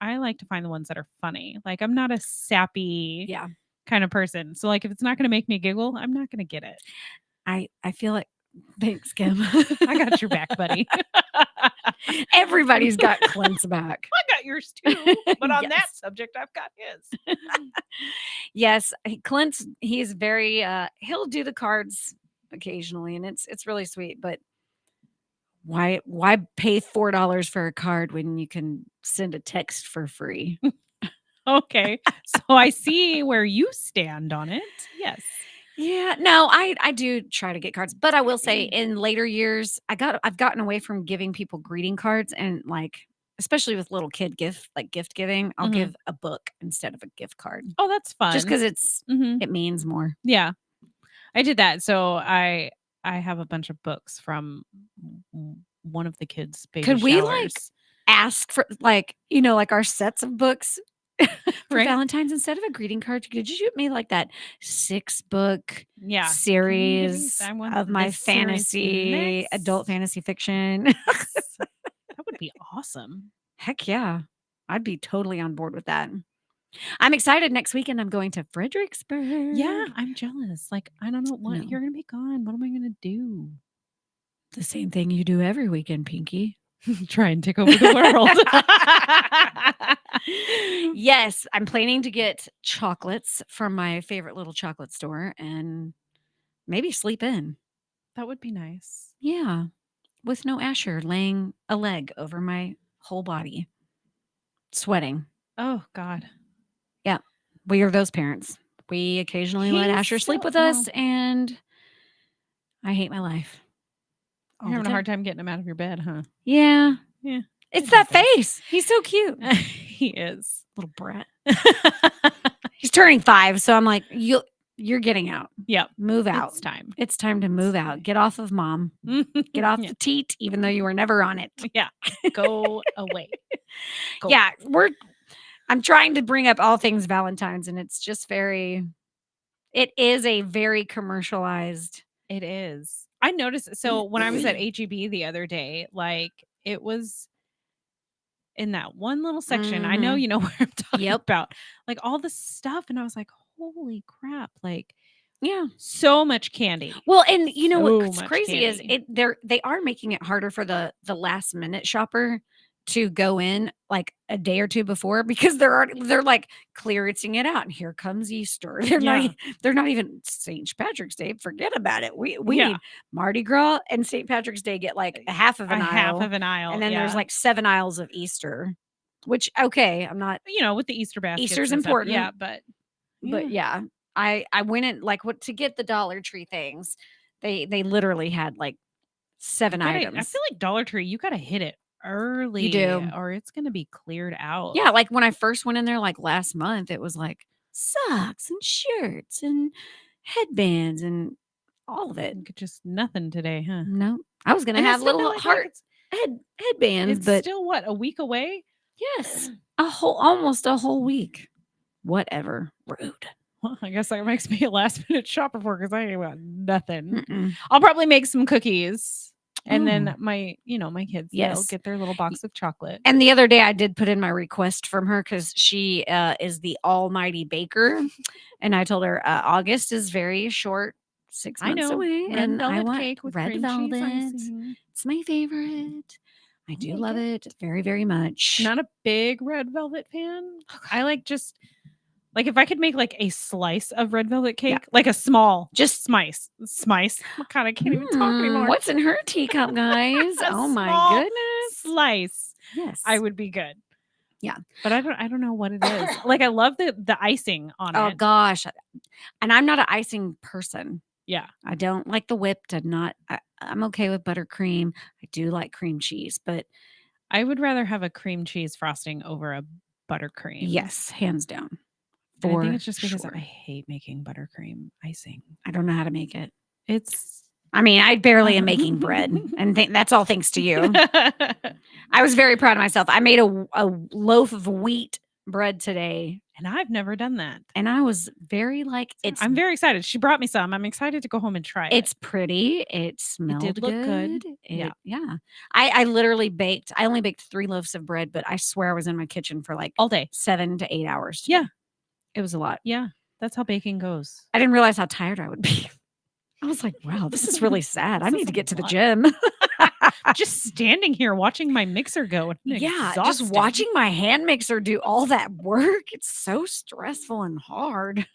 I like to find the ones that are funny. Like, I'm not a sappy Yeah. kind of person. So like, if it's not going to make me giggle, I'm not going to get it. I feel like thanks, Kim. I got your back, buddy. Everybody's got Clint's back. I got yours too. But on that Yes. subject, I've got his. Yes, he's very he'll do the cards occasionally and it's really sweet, but why pay $4 for a card when you can send a text for free? Okay. So I see where you stand on it. Yes. Yeah, no, I do try to get cards, but I will say in later years, I've gotten away from giving people greeting cards and like, especially with little kid gift giving, I'll Mhm. give a book instead of a gift card Oh, that's fun. just because Mhm. it means more. Yeah. I did that. So I have a bunch of books from one of the kids' baby Could we, like, showers. Ask for like our sets of books for Right. Valentine's instead of a greeting card. Could you shoot me like that 6-book Yeah. series I want of my this series fantasy, next. adult fantasy fiction? That would be awesome. Heck yeah. I'd be totally on board with that. I'm excited. Next weekend, I'm going to Fredericksburg. Yeah, I'm jealous. Like, I don't know what No. you're gonna be gone. What am I gonna do? The same thing you do every weekend, Pinky. Try and take over the world. Yes, I'm planning to get chocolates from my favorite little chocolate store and maybe sleep in. That would be nice. Yeah, with no Asher laying a leg over my whole body, sweating. Oh God. We are those parents. We occasionally let He's Asher sleep so- with us, and I hate my life. all You're the having a time. hard time getting him out of your bed, huh? Yeah. Yeah. It's It that happens. face. He's so cute. He is. Little brat. He's turning 5, so I'm like, you're getting out. Yep. Move out. It's time. It's time to move out. Get off of mom. Get off Yeah. the teat, even though you were never on it. Yeah. Go away. Go. Yeah, I'm trying to bring up all things Valentine's, and it's just it is a very commercialized. It is. I noticed. So when I was at HEB the other day, like it was in that one little section. I know Mhm. you know where I'm talking Yep. about. Like all the stuff, and I was like, "Holy crap!" Like Yeah. so much candy. Well, and you know So what's much crazy is candy. they are making it harder for the last minute shopper to go in like a day or two before because they're like clearancing it out, and here comes Easter. They're not even St. Patrick's Day. Forget about it. We Yeah. need Mardi Gras and St. Patrick's Day get like a half of A an aisle, half of an aisle, and then there's yeah. like 7 aisles of Easter. Which okay, I'm not, you know, with the Easter baskets. Easter's and stuff, important, yeah, but but yeah, I went in like what to get the Dollar Tree things. They literally had like 7 items. I feel like Dollar Tree, you gotta hit it early, do. or it's gonna be cleared out. Yeah, like when I first went in there like last month, it was like socks and shirts and headbands and all of it. Just nothing today, huh? No, I was gonna And have it's not little like heart it's headbands, but still what, a week away? yes, almost a whole week. Whatever, rude. Well, I guess that makes me a last minute shopper for because I ain't got nothing. Mm-mm. I'll probably make some cookies. And Ooh. then my kids, they'll Yes. get their little box of chocolate. And the other day I did put in my request from her because she is the almighty baker. And I told her August is very short, 6 I months know. away. Red And I velvet want cake with red cream velvet. cheese icing. It's my favorite. I do like love it very, very much. Not a big red velvet fan. I like just like if I could make like a slice of red velvet cake, like a small, just smice. God, I can't even talk anymore. What's in her teacup, guys? A Oh my small goodness. slice. Yes. I would be good. Yeah. But I don't know what it is. Like I love the icing on Oh it. gosh. And I'm not an icing person. Yeah. I don't like the whipped. I'm okay with buttercream. I do like cream cheese, but I would rather have a cream cheese frosting over a buttercream. yes, hands down. And I think it's just because sure. I hate making buttercream icing. I don't know how to make it. I mean, I barely am making bread, and that's all thanks to you. I was very proud of myself. I made a loaf of wheat bread today, and I've never done that. and I was very I'm very excited. She brought me some. I'm excited to go home and try it. It's pretty. It smelled did look good. Yeah. I literally baked. I only baked 3 loaves of bread, but I swear I was in my kitchen for like all day. 7 to 8 hours. today. Yeah. It was a lot. Yeah. That's how baking goes. I didn't realize how tired I would be. I was like, wow, this is really sad. I This need is to a get to the lot. gym. Just standing here watching my mixer go. And Yeah, just exhausting. watching my hand mixer do all that work. It's so stressful and hard.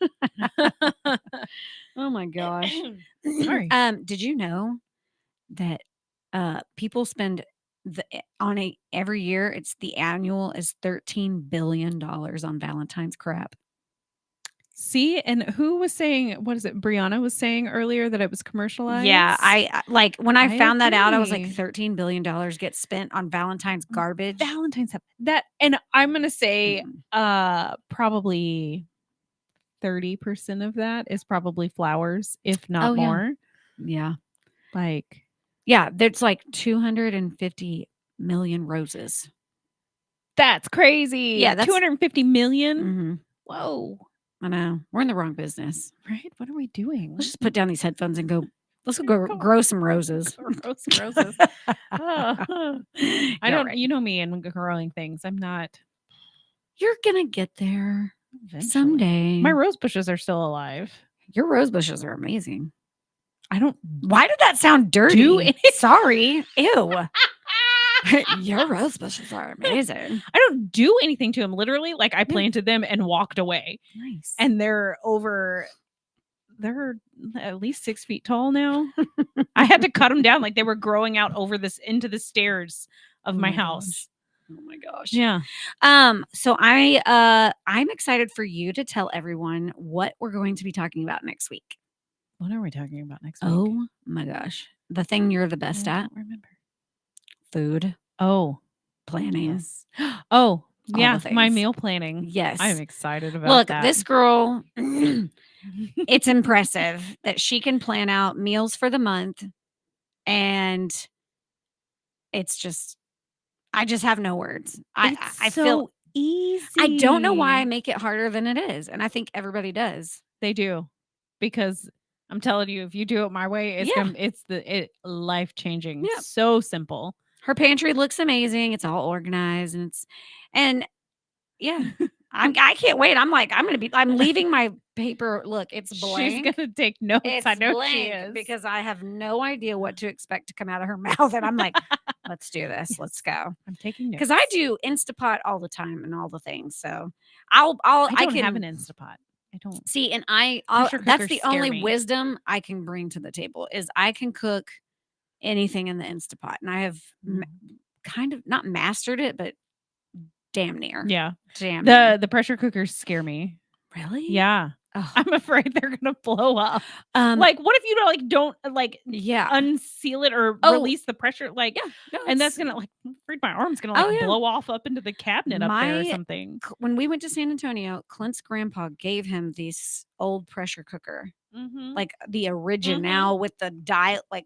Oh my gosh. Sorry. Did you know that people spend every year, it's the annual is $13 billion on Valentine's crap. See, and who was saying, what is it? Brianna was saying earlier that it was commercialized. Yeah, I like when I found that out, I was like, agree. $13 billion gets spent on Valentine's garbage. Valentine's have that, and I'm gonna say, probably 30% of that is probably flowers, if not Oh, yeah. more. Yeah. Like, Yeah, there's like 250 million roses. that's crazy. Yeah, that's 250 million. Mhm. Whoa. I know. We're in the wrong business. Right? What are we doing? Let's just put down these headphones and go. Let's go grow some roses. Grow some roses. I Yeah, don't. right. You know me and growing things. I'm not. You're gonna get there. Eventually. Someday. My rose bushes are still alive. Your rose bushes are amazing. I don't Why did that sound dirty? do it. Sorry. Ew. Your rose bushes are amazing. I don't do anything to them. Literally, like I planted them and walked away. Nice. And they're at least 6 feet tall now. I had to cut them down. Like they were growing out over this into the stairs of my house. Oh my gosh. Yeah. So I'm excited for you to tell everyone what we're going to be talking about next week. What are we talking about next week? Oh my gosh. The thing you're the best I at. don't remember. Food Oh, planning. yes. Oh, All yeah. the My things. meal planning. Yes. I'm excited about Look, that. this girl, it's impressive that she can plan out meals for the month. And it's just, I just have no words. I so feel easy. I don't know why I make it harder than it is. And I think everybody does. They do, because I'm telling you, if you do it my way, it's life changing. Yeah. So simple. Her pantry looks amazing. It's all organized and yeah, I can't wait. I'm leaving my paper. Look, it's blank. She's gonna take notes. It's I know blank she is, because I have no idea what to expect to come out of her mouth. And I'm like, let's do this. Yes. Let's go. I'm taking notes Because I do Instapot all the time and all the things. So I I don't can have an Instapot. I don't. see, and Pressure that's cookers the scare only me. wisdom I can bring to the table is I can cook anything in the Instapot, and I have kind of not mastered it, but damn near. Yeah. Damn near. The pressure cookers scare me. Really? Yeah. Oh. I'm afraid they're gonna blow up. Um, Like, what if you don't yeah. unseal it or Oh. release the pressure? Like, Yeah. No, and that's it's- gonna afraid my arm's gonna Oh, yeah. blow off up into the cabinet up there or My- something. when we went to San Antonio, Clint's grandpa gave him this old pressure cooker, Mm-hmm. like the original with the dial. Like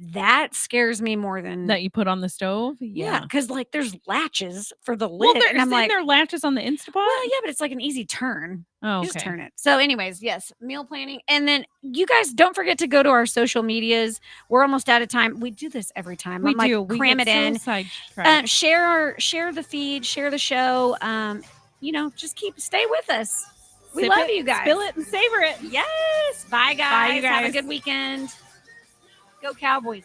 that scares me more than That you put on the stove. Yeah, because like there's latches for the Well, lid, and I'm like, there latches on the Instapot. well, yeah, but it's like an easy turn. Oh, You okay. just turn it. So, anyways, yes, meal planning, and then you guys don't forget to go to our social medias. We're almost out of time. We do this every time. I'm like, We cram get it in. sidetracked. Share the feed, share the show. Just stay with us. We love you guys. Spill it and savor it. Yes. Bye, guys. you Have a guys. good weekend. Go Cowboys.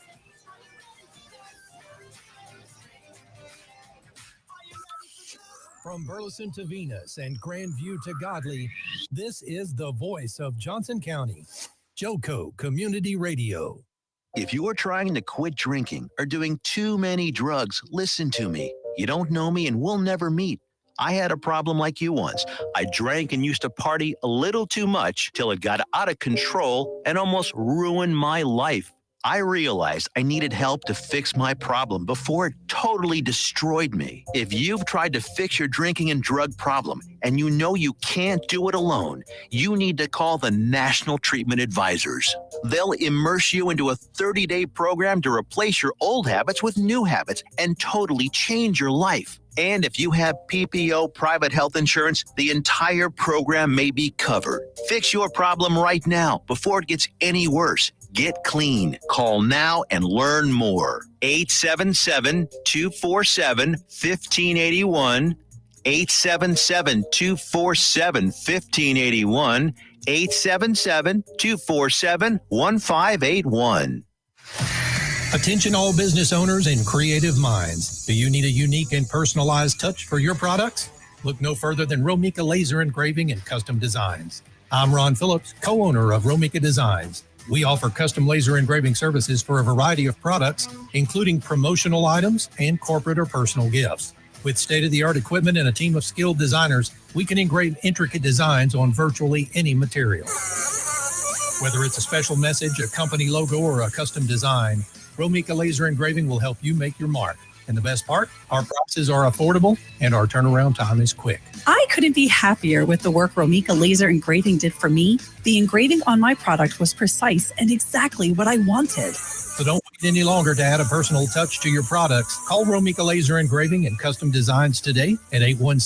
From Burleson to Venus and Grandview to Godley, this is the voice of Johnson County, Joco Community Radio. If you're trying to quit drinking or doing too many drugs, listen to me. You don't know me and we'll never meet. I had a problem like you once. I drank and used to party a little too much till it got out of control and almost ruined my life. I realized I needed help to fix my problem before it totally destroyed me. If you've tried to fix your drinking and drug problem and you know you can't do it alone, you need to call the National Treatment Advisors. They'll immerse you into a 30-day program to replace your old habits with new habits and totally change your life. And if you have PPO private health insurance, the entire program may be covered. Fix your problem right now before it gets any worse. Get clean. Call now and learn more. 877-247-1581. 877-247-1581. 877-247-1581. Attention all business owners and creative minds. Do you need a unique and personalized touch for your products? Look no further than Romika Laser Engraving and Custom Designs. I'm Ron Phillips, co-owner of Romika Designs. We offer custom laser engraving services for a variety of products, including promotional items and corporate or personal gifts. With state-of-the-art equipment and a team of skilled designers, we can engrave intricate designs on virtually any material. Whether it's a special message, a company logo, or a custom design, Romika Laser Engraving will help you make your mark. And the best part, our prices are affordable and our turnaround time is quick. I couldn't be happier with the work Romika Laser Engraving did for me. The engraving on my product was precise and exactly what I wanted. So don't wait any longer to add a personal touch to your products. Call Romika Laser Engraving and Custom Designs today at 817